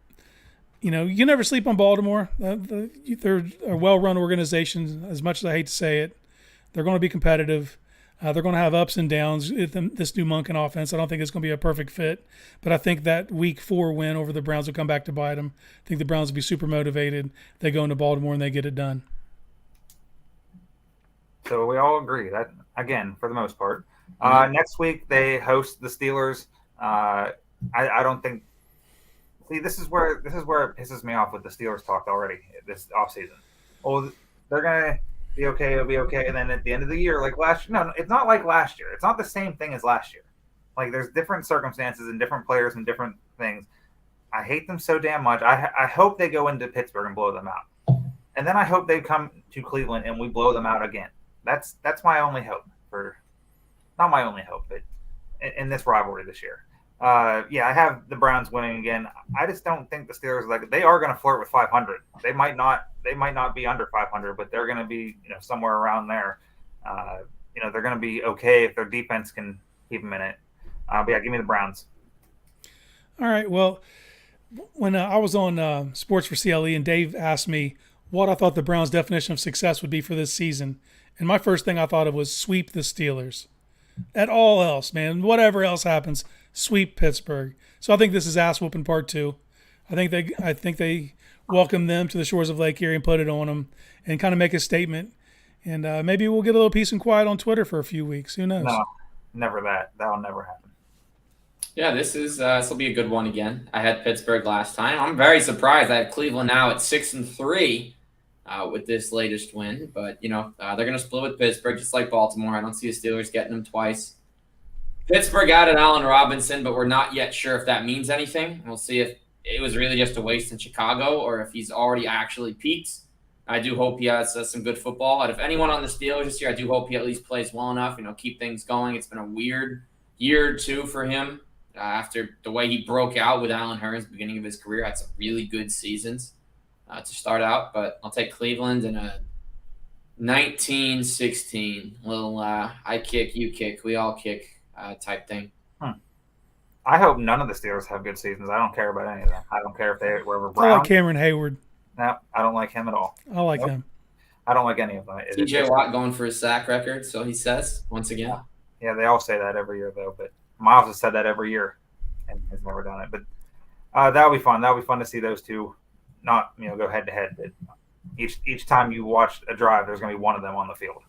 never sleep on Baltimore. They're a well-run organization, as much as I hate to say it. They're going to be competitive. They're going to have ups and downs with this new Monken offense. I don't think it's going to be a perfect fit, but I think that week 4 win over the Browns will come back to bite them. I think the Browns will be super motivated. They go into Baltimore and they get it done. So we all agree that, again, for the most part. Next week they host the Steelers. I don't think. See, this is where it pisses me off with the Steelers talk already this offseason. Well, they're gonna be okay. It'll be okay, and then at the end of the year, like last year, no, it's not like last year. It's not the same thing as last year. Like there's different circumstances and different players and different things. I hate them so damn much. I hope they go into Pittsburgh and blow them out, and then I hope they come to Cleveland and we blow them out again. That's my only hope not my only hope, but in this rivalry this year. I have the Browns winning again. I just don't think the Steelers they are going to flirt with 500. They might not be under 500, but they're going to be somewhere around there. They're going to be okay if their defense can keep them in it. But yeah, give me the Browns. All right. Well, when I was on Sports for CLE and Dave asked me what I thought the Browns' definition of success would be for this season, and my first thing I thought of was sweep the Steelers. At all else, man, whatever else happens, sweep Pittsburgh. So I think this is ass whooping part 2. I think they welcome them to the shores of Lake Erie and put it on them and kind of make a statement. And maybe we'll get a little peace and quiet on Twitter for a few weeks. Who knows? No, never that. That'll never happen. Yeah, this will be a good one again. I had Pittsburgh last time. I'm very surprised. I have Cleveland now at 6-3 with this latest win, but they're going to split with Pittsburgh just like Baltimore. I don't see the Steelers getting them twice. Pittsburgh added Allen Robinson, but we're not yet sure if that means anything. We'll see if it was really just a waste in Chicago or if he's already actually peaked. I do hope he has some good football. And if anyone on the Steelers this year, I do hope he at least plays well enough, keep things going. It's been a weird year or 2 for him after the way he broke out with Allen Hurns at the beginning of his career. Had some really good seasons to start out, but I'll take Cleveland in a 19-16 little I kick, you kick, we all kick type thing. I hope none of the Steelers have good seasons. I don't care about any of them. I don't care if they were Brown. I like Cameron Hayward. No, I don't like him at all. I like him. I don't like any of them. TJ Watt going for his sack record, so he says once again. Yeah, they all say that every year though. But Miles has said that every year, and has never done it. But that'll be fun. That'll be fun to see those two, not go head to head. But each time you watch a drive, there's going to be one of them on the field.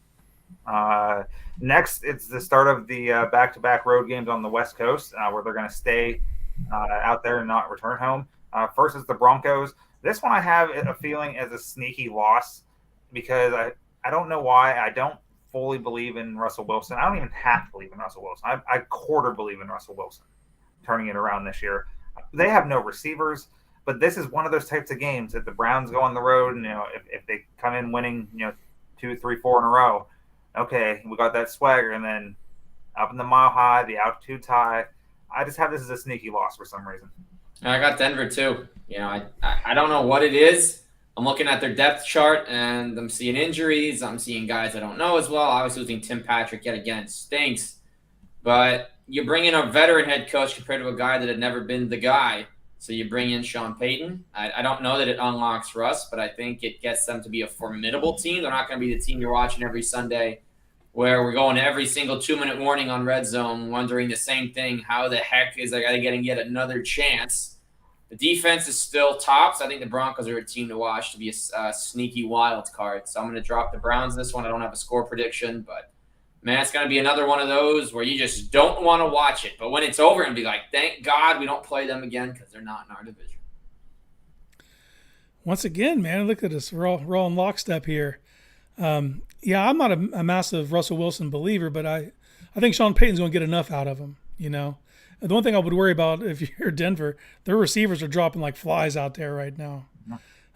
Next, it's the start of the back-to-back road games on the West Coast, where they're going to stay out there and not return home. First is the Broncos. This one I have a feeling as a sneaky loss because I don't know why. I don't fully believe in Russell Wilson. I don't even have to believe in Russell Wilson. I quarter believe in Russell Wilson turning it around this year. They have no receivers, but this is one of those types of games that the Browns go on the road and if they come in winning 2, 3, 4 in a row, okay, we got that swagger, and then up in the Mile High, the altitude's high. I just have this as a sneaky loss for some reason. I got Denver too. I don't know what it is. I'm looking at their depth chart and I'm seeing injuries. I'm seeing guys I don't know as well. Obviously, losing Tim Patrick yet again stinks. But you bring in a veteran head coach compared to a guy that had never been the guy. So you bring in Sean Payton. I don't know that it unlocks Russ, but I think it gets them to be a formidable team. They're not going to be the team you're watching every Sunday where we're going to every single 2-minute warning on Red Zone wondering the same thing. How the heck is I getting yet another chance? The defense is still top, so I think the Broncos are a team to watch to be a sneaky wild card. So I'm going to drop the Browns this one. I don't have a score prediction, but, man, it's going to be another one of those where you just don't want to watch it. But when it's over, and be like, thank God we don't play them again because they're not in our division. Once again, man, look at us. We're all in lockstep here. Yeah, I'm not a massive Russell Wilson believer, but I think Sean Payton's going to get enough out of him, you know. The one thing I would worry about if you're Denver, their receivers are dropping like flies out there right now.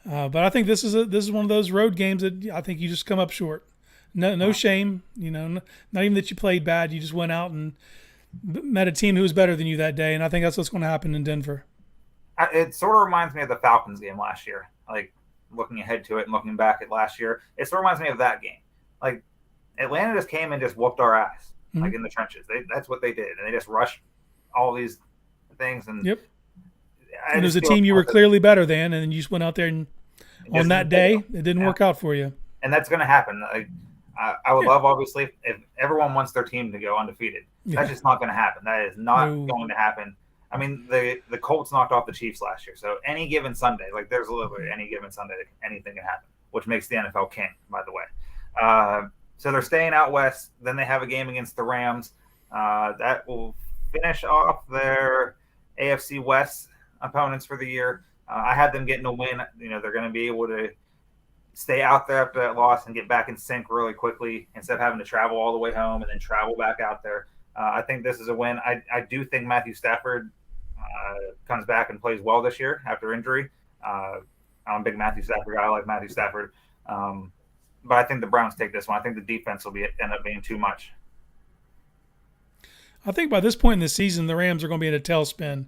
But I think this is one of those road games that I think you just come up short. No shame, you know. Not even that you played bad. You just went out and met a team who was better than you that day, and I think that's what's going to happen in Denver. It sort of reminds me of the Falcons game last year. Like looking ahead to it and looking back at last year, it sort of reminds me of that game. Like Atlanta just came and just whooped our ass, like in the trenches. That's what they did, and they just rushed all these things. And yep. And it was a team you were clearly better than, and you just went out there and on that day it didn't work out for you. And that's going to happen. I would love, obviously, if everyone wants their team to go undefeated. That's just not going to happen. That is not going to happen. I mean, the Colts knocked off the Chiefs last year. So any given Sunday, like there's literally any given Sunday, anything can happen, which makes the NFL king, by the way. So they're staying out west. Then they have a game against the Rams. That will finish off their AFC West opponents for the year. I had them getting a win. You know, they're going to be able to stay out there after that loss and get back in sync really quickly instead of having to travel all the way home and then travel back out there. I think this is a win. I do think Matthew Stafford comes back and plays well this year after injury. I'm a big Matthew Stafford guy. I like Matthew Stafford. But I think the Browns take this one. I think the defense will end up being too much. I think by this point in the season, the Rams are going to be in a tailspin.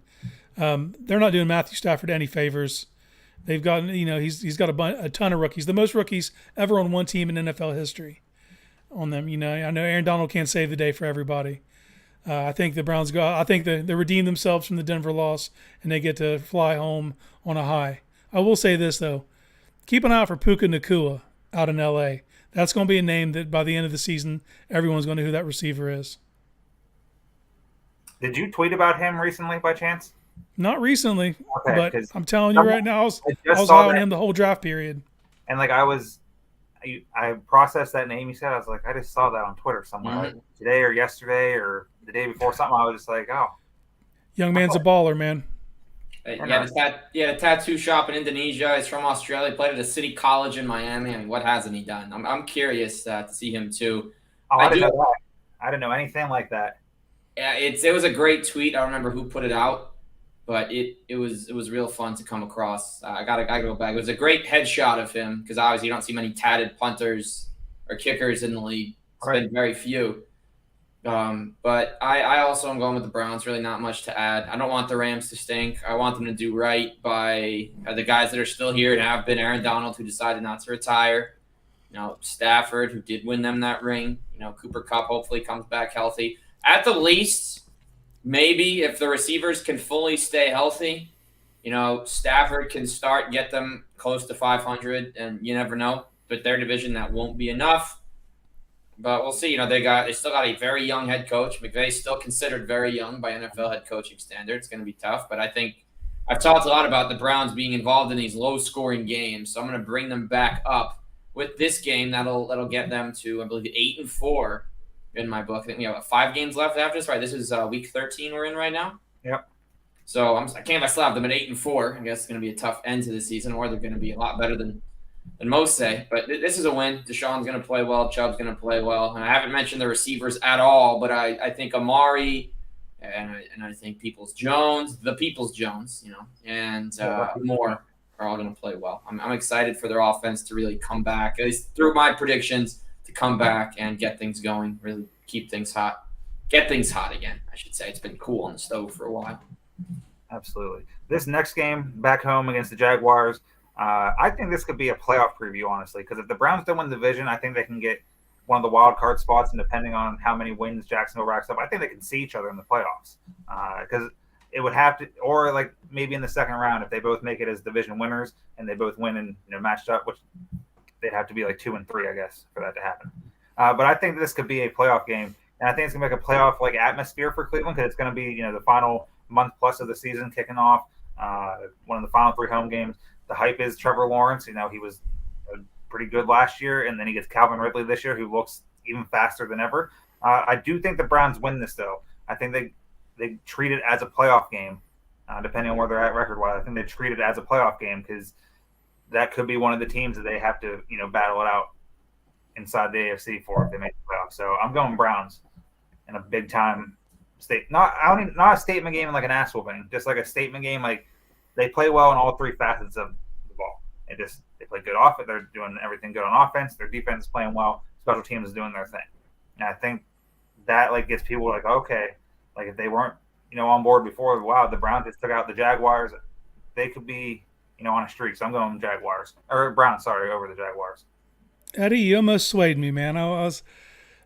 They're not doing Matthew Stafford any favors. They've got, you know, he's got a ton of rookies, the most rookies ever on one team in NFL history on them. You know, I know Aaron Donald can't save the day for everybody. I think the Browns I think they redeem themselves from the Denver loss and they get to fly home on a high. I will say this though, keep an eye out for Puka Nacua out in LA. That's going to be a name that by the end of the season, everyone's going to know who that receiver is. Did you tweet about him recently by chance? Not recently, okay, but I'm telling you right now, I was high on him the whole draft period. And like I processed that name you said. I was like, I just saw that on Twitter somewhere like today or yesterday or the day before something. I was just like, oh. Young man's a baller, man. Yeah, a tattoo shop in Indonesia. He's from Australia. Played at a city college in Miami. I mean, what hasn't he done? I'm curious to see him too. Oh, I didn't know that. I didn't know anything like that. Yeah, it was a great tweet. I don't remember who put it out, but it was real fun to come across. I gotta go back. It was a great headshot of him because obviously you don't see many tatted punters or kickers in the league. It's been very few. But I also am going with the Browns. Really not much to add. I don't want the Rams to stink. I want them to do right by the guys that are still here and have been. Aaron Donald, who decided not to retire. You know, Stafford, who did win them that ring. You know, Cooper Kupp hopefully comes back healthy. At the least, maybe if the receivers can fully stay healthy, you know, Stafford can get them close to 500, and you never know. But their division, that won't be enough. But we'll see. You know, they still got a very young head coach. McVay's still considered very young by NFL head coaching standards. It's going to be tough. But I think I've talked a lot about the Browns being involved in these low-scoring games, so I'm going to bring them back up with this game. That'll get them to, I believe, 8-4 in my book. I think we have 5 games left after this. Right, this is week 13 we're in right now. Yep. So I can't still have them at 8-4. I guess it's going to be a tough end to the season, or they're going to be a lot better than most say. But this is a win. Deshaun's going to play well. Chubb's going to play well. And I haven't mentioned the receivers at all, but I think Amari and I think Peoples Jones, you know, and more are all going to play well. I'm excited for their offense to really come back, at least through my predictions, to come back and get things going, really keep things hot. get things hot again, I should say. It's been cool on the stove for a while. Absolutely. This next game back home against the Jaguars, I think this could be a playoff preview, honestly, because if the Browns don't win the division, I think they can get one of the wild card spots, and depending on how many wins Jacksonville racks up, I think they can see each other in the playoffs. Because it would have to, or like maybe in the second round, if they both make it as division winners and they both win and matched up, which they'd have to be like 2-3, I guess, for that to happen. But I think this could be a playoff game, and I think it's gonna make a playoff like atmosphere for Cleveland because it's gonna be the final month plus of the season kicking off. One of the final 3 home games. The hype is Trevor Lawrence. He was pretty good last year, and then he gets Calvin Ridley this year, who looks even faster than ever. I do think the Browns win this, though. I think they treat it as a playoff game, depending on where they're at record-wise. I think they treat it as a playoff game because that could be one of the teams that they have to battle it out inside the AFC for if they make the playoffs. So I'm going Browns in a big-time not a statement game like an ass whooping, just like a statement game. Like they play well in all 3 facets of the ball. They play good offense. They're doing everything good on offense. Their defense is playing well. Special teams is doing their thing. And I think that gets people like, okay, like if they weren't on board before, wow, the Browns just took out the Jaguars. They could be on a streak. So I'm going Jaguars or Browns. Sorry, over the Jaguars. Eddie, you almost swayed me, man.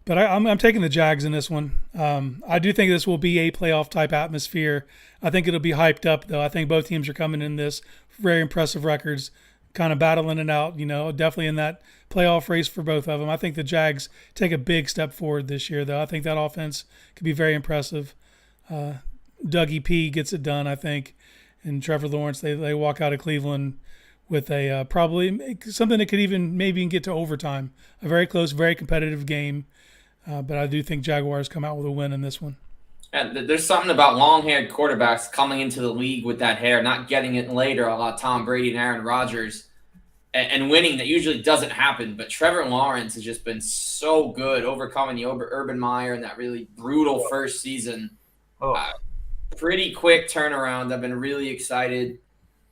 But I'm taking the Jags in this one. I do think this will be a playoff type atmosphere. I think it'll be hyped up, though. I think both teams are coming in this very impressive records, kind of battling it out. Definitely in that playoff race for both of them. I think the Jags take a big step forward this year, though. I think that offense could be very impressive. Dougie P gets it done, I think, and Trevor Lawrence. They walk out of Cleveland with a probably something that could maybe get to overtime. A very close, very competitive game. But I do think Jaguars come out with a win in this one. And there's something about long-haired quarterbacks coming into the league with that hair, not getting it later, a la Tom Brady and Aaron Rodgers, and winning that usually doesn't happen. But Trevor Lawrence has just been so good, overcoming the Urban Meyer in that really brutal first season. Pretty quick turnaround. I've been really excited,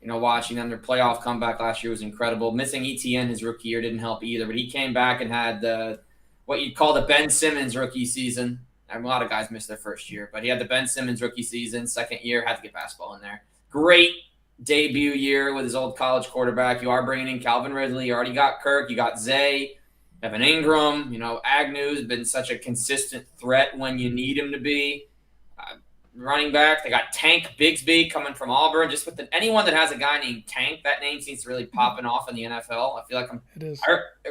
watching them. Their playoff comeback last year was incredible. Missing ETN his rookie year didn't help either, but he came back and had what you'd call the Ben Simmons rookie season. A lot of guys missed their first year, but he had the Ben Simmons rookie season. Second year, had to get basketball in there. Great debut year with his old college quarterback. You are bringing in Calvin Ridley. You already got Kirk. You got Zay, Evan Ingram. Agnew's been such a consistent threat when you need him to be. Running back, they got Tank Bigsby coming from Auburn. Just with anyone that has a guy named Tank, that name seems to really popping off in the NFL. I feel like It is.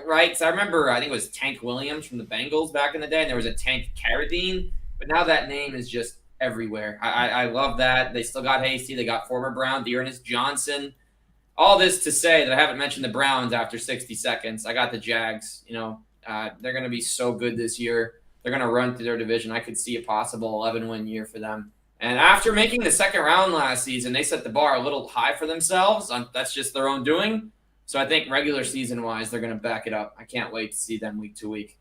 right. So I remember, I think it was Tank Williams from the Bengals back in the day, and there was a Tank Carradine. But now that name is just everywhere. I love that. They still got Hasty. They got former Brown Dearness Johnson. All this to say that I haven't mentioned the Browns after 60 seconds. I got the Jags. They're going to be so good this year. They're going to run through their division. I could see a possible 11-win year for them. And after making the second round last season, they set the bar a little high for themselves. That's just their own doing. So I think regular season-wise, they're going to back it up. I can't wait to see them week to week.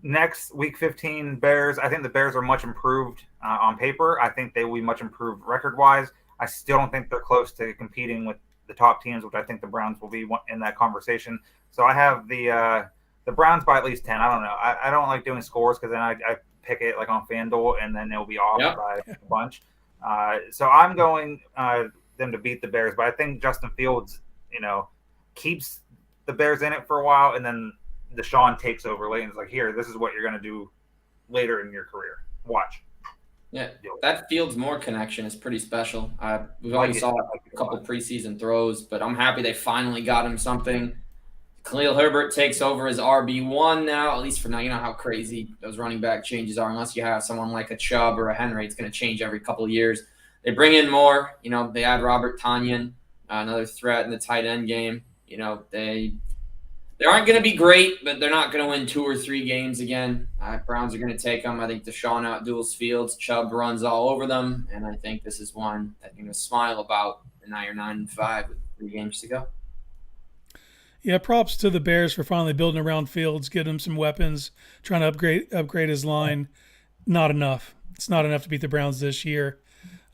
Next, week 15, Bears. I think the Bears are much improved on paper. I think they will be much improved record-wise. I still don't think they're close to competing with the top teams, which I think the Browns will be in that conversation. So I have the Browns by at least 10. I don't know. I don't like doing scores because then I pick it like on FanDuel and then it'll be off by a bunch. So I'm going them to beat the Bears, but I think Justin Fields, keeps the Bears in it for a while, and then Deshaun takes over late and is like, here, this is what you're going to do later in your career. Watch. Yeah, that Fields Moore connection is pretty special. We've only saw a couple preseason throws, but I'm happy they finally got him something. Khalil Herbert takes over as RB1 now, at least for now. You know how crazy those running back changes are. Unless you have someone like a Chubb or a Henry, it's going to change every couple of years. They bring in more. They add Robert Tonyan, another threat in the tight end game. They aren't going to be great, but they're not going to win 2 or 3 games again. Browns are going to take them. I think Deshaun outduels Fields. Chubb runs all over them, and I think this is one that you're going to smile about. And now you're 9-5 with 3 games to go. Yeah, props to the Bears for finally building around Fields, getting him some weapons, trying to upgrade his line. Not enough. It's not enough to beat the Browns this year.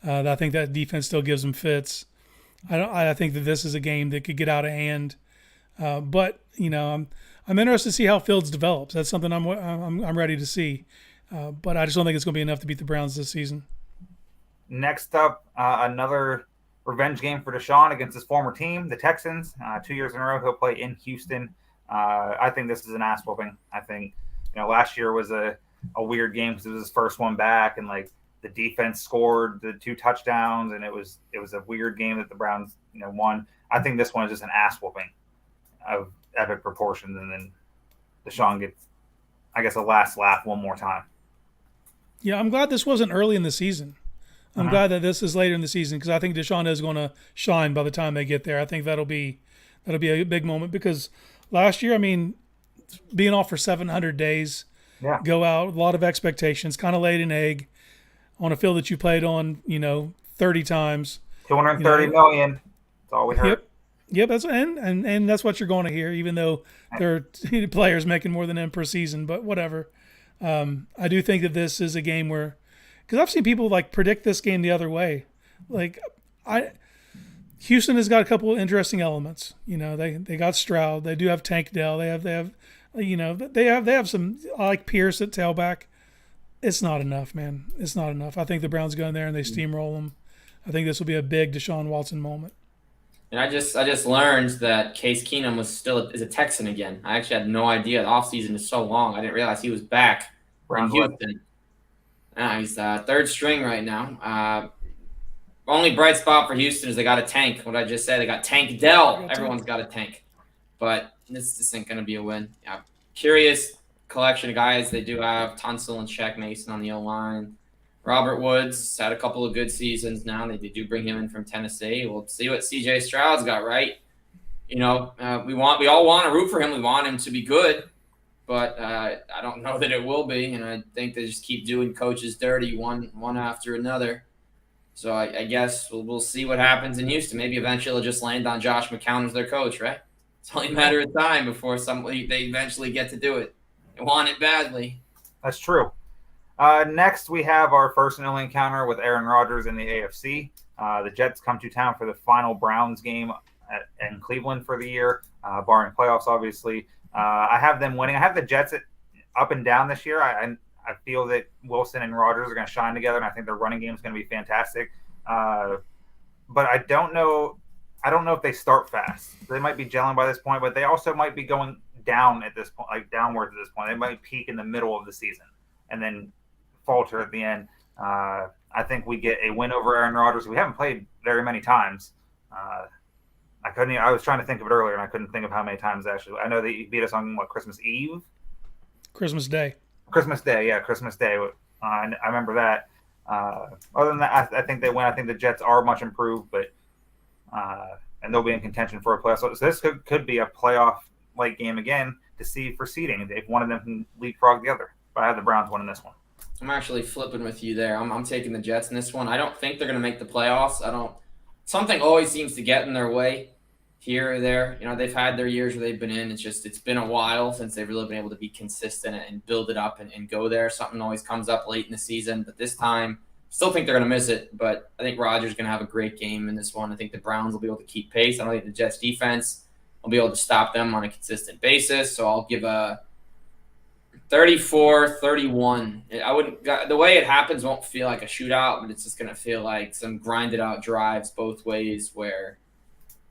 I think that defense still gives them fits. I think that this is a game that could get out of hand. But I'm interested to see how Fields develops. That's something I'm ready to see. But I just don't think it's going to be enough to beat the Browns this season. Next up, another revenge game for Deshaun against his former team, the Texans. 2 years in a row, he'll play in Houston. I think this is an ass whooping. I think last year was a weird game because it was his first one back, and like the defense scored the 2 touchdowns, and it was a weird game that the Browns won. I think this one is just an ass whooping of epic proportions, and then Deshaun gets, I guess, a last laugh one more time. Yeah, I'm glad this wasn't early in the season. I'm glad that this is later in the season because I think Deshaun is going to shine by the time they get there. I think that'll be a big moment because last year, I mean, being off for 700 days, go out, a lot of expectations, kind of laid an egg on a field that you played on, 30 times. 230 million. That's all we heard. Yep, that's and that's what you're going to hear, even though there are players making more than them per season, but whatever. I do think that this is a game where, because I've seen people like predict this game the other way. Like, Houston has got a couple of interesting elements. They got Stroud. They do have Tank Dell. They have some. I like Pierce at tailback. It's not enough, man. It's not enough. I think the Browns go in there and they steamroll them. I think this will be a big Deshaun Watson moment. And I just learned that Case Keenum is a Texan again. I actually had no idea. The offseason is so long. I didn't realize he was back in Houston. He's third string right now. Only bright spot for Houston is they got a tank. What I just said, they got Tank Dell. Everyone's got a tank. But this ain't going to be a win. Yeah, curious collection of guys. They do have Tunsil and Shaq Mason on the O-line. Robert Woods had a couple of good seasons now. They do bring him in from Tennessee. We'll see what C.J. Stroud's got, right? We all want to root for him. We want him to be good. But I don't know that it will be, and I think they just keep doing coaches dirty one after another. So I guess we'll see what happens in Houston. Maybe eventually they'll just land on Josh McCown as their coach, right? It's only a matter of time before they eventually get to do it. They want it badly. That's true. Next, we have our first and only encounter with Aaron Rodgers in the AFC. The Jets come to town for the final Browns game in Cleveland for the year, barring playoffs, obviously. I have them winning. I have the Jets up and down this year. I feel that Wilson and Rodgers are going to shine together, and I think their running game is going to be fantastic. But I don't know if they start fast. They might be gelling by this point, but they also might be going down at this point, like downwards at this point. They might peak in the middle of the season and then falter at the end. I think we get a win over Aaron Rodgers. We haven't played very many times. I was trying to think of it earlier, and I couldn't think of how many times actually. I know that you beat us on Christmas Eve? Christmas Day. Yeah, Christmas Day. I remember that. Other than that, I think they win. I think the Jets are much improved, but and they'll be in contention for a playoff. So this could be a playoff-like game again to see for seeding if one of them can leapfrog the other. But I have the Browns winning this one. I'm actually flipping with you there. I'm taking the Jets in this one. I don't think they're going to make the playoffs. Something always seems to get in their way here or there. They've had their years where they've been in. It's been a while since they've really been able to be consistent and build it up and go there. Something always comes up late in the season. But this time, still think they're going to miss it. But I think Rodgers is going to have a great game in this one. I think the Browns will be able to keep pace. I don't think the Jets defense will be able to stop them on a consistent basis. So I'll give a 34-31. The way it happens won't feel like a shootout, but it's just going to feel like some grinded out drives both ways where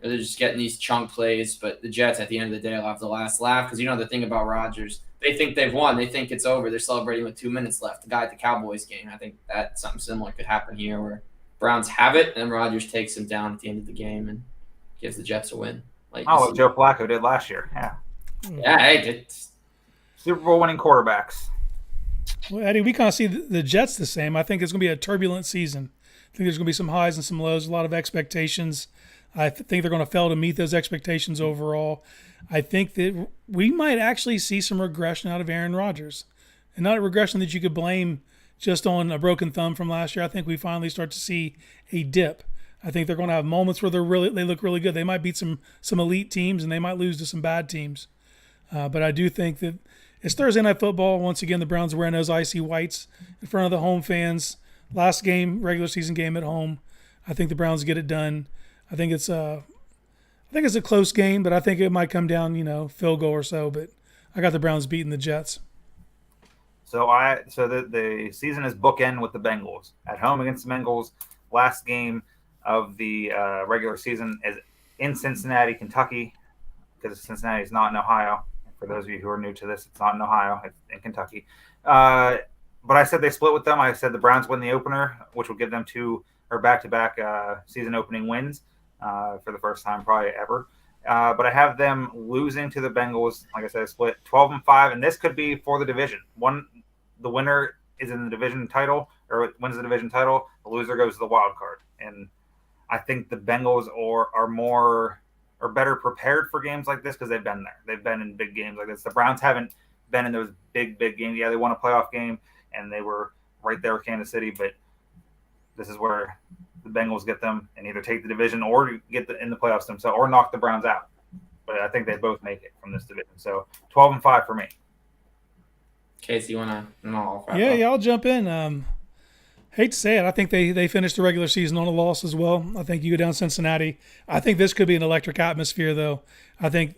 they're just getting these chunk plays. But the Jets, at the end of the day, will have the last laugh because the thing about Rodgers, they think they've won. They think it's over. They're celebrating with 2 minutes left. The guy at the Cowboys game, I think that something similar could happen here where Browns have it and Rodgers takes them down at the end of the game and gives the Jets a win. Like Joe Flacco did last year. Yeah. Yeah, it's Super Bowl winning quarterbacks. Well, Eddie, we kind of see the Jets the same. I think it's going to be a turbulent season. I think there's going to be some highs and some lows, a lot of expectations. I think they're going to fail to meet those expectations overall. I think that we might actually see some regression out of Aaron Rodgers. And not a regression that you could blame just on a broken thumb from last year. I think we finally start to see a dip. I think they're going to have moments where they look really good. They might beat some elite teams and they might lose to some bad teams. But I do think that it's Thursday Night Football. Once again, the Browns are wearing those icy whites in front of the home fans. Last game, regular season game at home. I think the Browns get it done. I think it's a close game, but I think it might come down, field goal or so. But I got the Browns beating the Jets. So the season is bookend with the Bengals at home against the Bengals. Last game of the regular season is in Cincinnati, Kentucky, because Cincinnati is not in Ohio. For those of you who are new to this, it's not in Ohio; it's in Kentucky. But I said they split with them. I said the Browns win the opener, which will give them back-to-back season opening wins for the first time probably ever. But I have them losing to the Bengals. Like I said, split 12-5, and this could be for the division. The winner is in the division title, or wins the division title. The loser goes to the wild card. And I think the Bengals are better prepared for games like this because they've been there. They've been in big games like this. The Browns haven't been in those big games. Yeah, they won a playoff game, and they were right there with Kansas City, but this is where the Bengals get them and either take the division or get in the playoffs themselves or knock the Browns out. But I think they both make it from this division. So 12-5 for me. Casey, you want to? No. Yeah, I'll jump in. Hate to say it, I think they finished the regular season on a loss as well. I think you go down Cincinnati. I think this could be an electric atmosphere, though. I think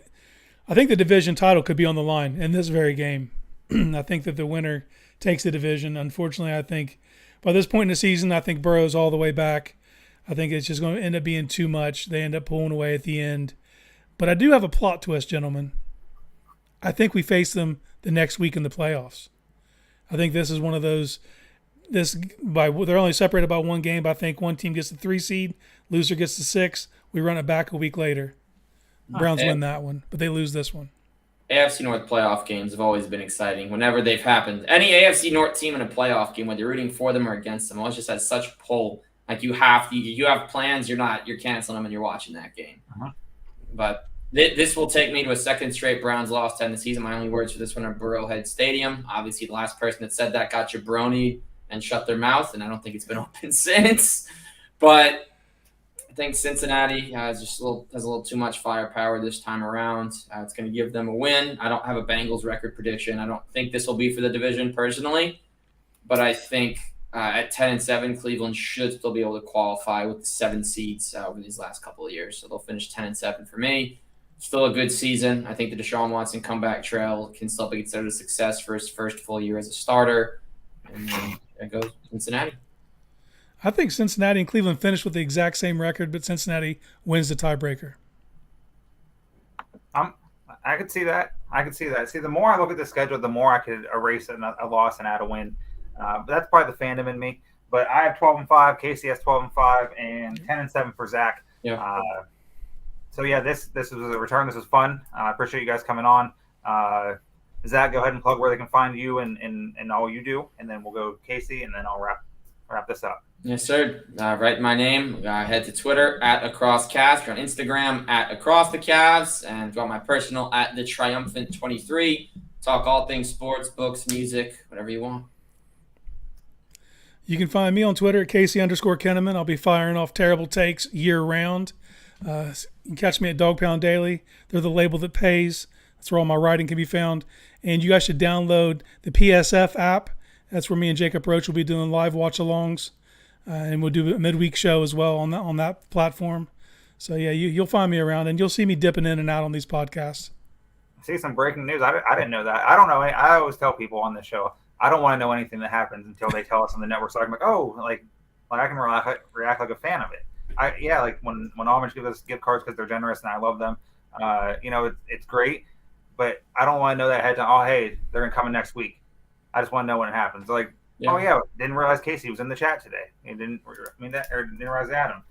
the division title could be on the line in this very game. I think that the winner takes the division. Unfortunately, I think by this point in the season, I think Burrow's all the way back. I think it's just going to end up being too much. They end up pulling away at the end. But I do have a plot twist, gentlemen. I think we face them the next week in the playoffs. I think this is one of those. They're only separated by one game, but I think one team gets the 3 seed, loser gets the 6. We run it back a week later. Browns win that one, but they lose this one. AFC North playoff games have always been exciting whenever they've happened. Any AFC North team in a playoff game, whether you're rooting for them or against them, always just has such pull. Like you have plans, you're canceling them and you're watching that game. Uh-huh. But this will take me to a second straight Browns loss to end the season. My only words for this one are Burrowhead Stadium. Obviously, the last person that said that got jabroni and shut their mouth, and I don't think it's been open since. But I think Cincinnati has a little too much firepower this time around. It's going to give them a win. I don't have a Bengals record prediction. I don't think this will be for the division personally, but I think at 10-7, Cleveland should still be able to qualify with the 7 seeds over these last couple of years. So they'll finish 10-7 for me. Still a good season. I think the Deshaun Watson comeback trail can still be considered a success for his first full year as a starter. And then there goes Cincinnati. I think Cincinnati and Cleveland finished with the exact same record, but Cincinnati wins the tiebreaker. I could see that. See, the more I look at the schedule, the more I could erase a loss and add a win. But that's probably the fandom in me. But I have 12-5. Casey has 12-5, and 10-7 for Zach. Yeah. So yeah, this was a return. This was fun. I appreciate you guys coming on. Zach, go ahead and plug where they can find you and all you do, and then we'll go Casey, and then I'll wrap this up. Yes, sir. Write my name. Head to Twitter @AcrossCavs. On Instagram @AcrossTheCavs, and go on my personal @TheTriumphant23. Talk all things sports, books, music, whatever you want. You can find me on Twitter @Casey_Kinnamon. I'll be firing off terrible takes year round. You can catch me at Dog Pound Daily. They're the label that pays. That's where all my writing can be found. And you guys should download the PSF app. That's where me and Jacob Roach will be doing live watch-alongs. And we'll do a midweek show as well on that platform. So, yeah, you'll find me around, and you'll see me dipping in and out on these podcasts. See some breaking news. I didn't know that. I don't know. I always tell people on this show, I don't want to know anything that happens until they tell us on the network. So I'm like, like I can react like a fan of it. Like when Amish give us gift cards because they're generous and I love them. It's great, but I don't want to know that ahead of time. Oh, hey, they're coming next week. I just want to know when it happens. Like, yeah. Oh yeah, didn't realize Casey was in the chat today. Didn't realize Adam.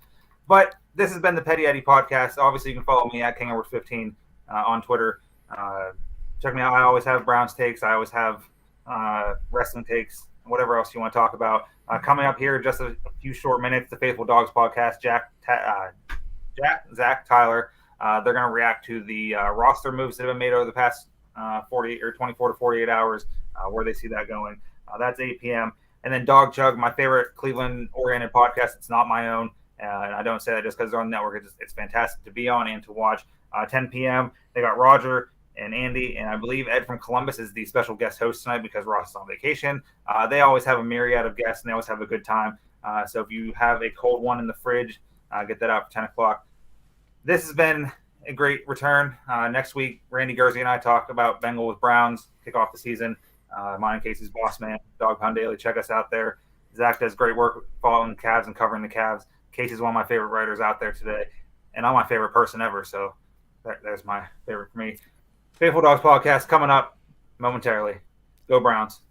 But this has been the Petty Eddie podcast. Obviously, you can follow me @KingEdward15 on Twitter. Check me out. I always have Browns takes. I always have wrestling takes. Whatever else you want to talk about. Coming up here, just a few short minutes, the Faithful Dogs podcast. Zach, Tyler. They're going to react to the roster moves that have been made over the past 24 to 48 hours. Where they see that going. That's 8 p.m. And then Dog Chug, my favorite Cleveland-oriented podcast. It's not my own, and I don't say that just because they're on the network. It's fantastic to be on and to watch. 10 p.m. They got Roger and Andy, and I believe Ed from Columbus is the special guest host tonight because Ross is on vacation. They always have a myriad of guests, and they always have a good time. So if you have a cold one in the fridge, get that out for 10 o'clock. This has been a great return. Next week, Randy Gursey and I talk about Bengals with Browns, kick off the season. Mine and Casey's boss man, Dog Pound Daily. Check us out there. Zach does great work following the Cavs and covering the Cavs. Casey's one of my favorite writers out there today, and I'm my favorite person ever. So there's my favorite for me. Faithful Dogs podcast coming up momentarily. Go Browns.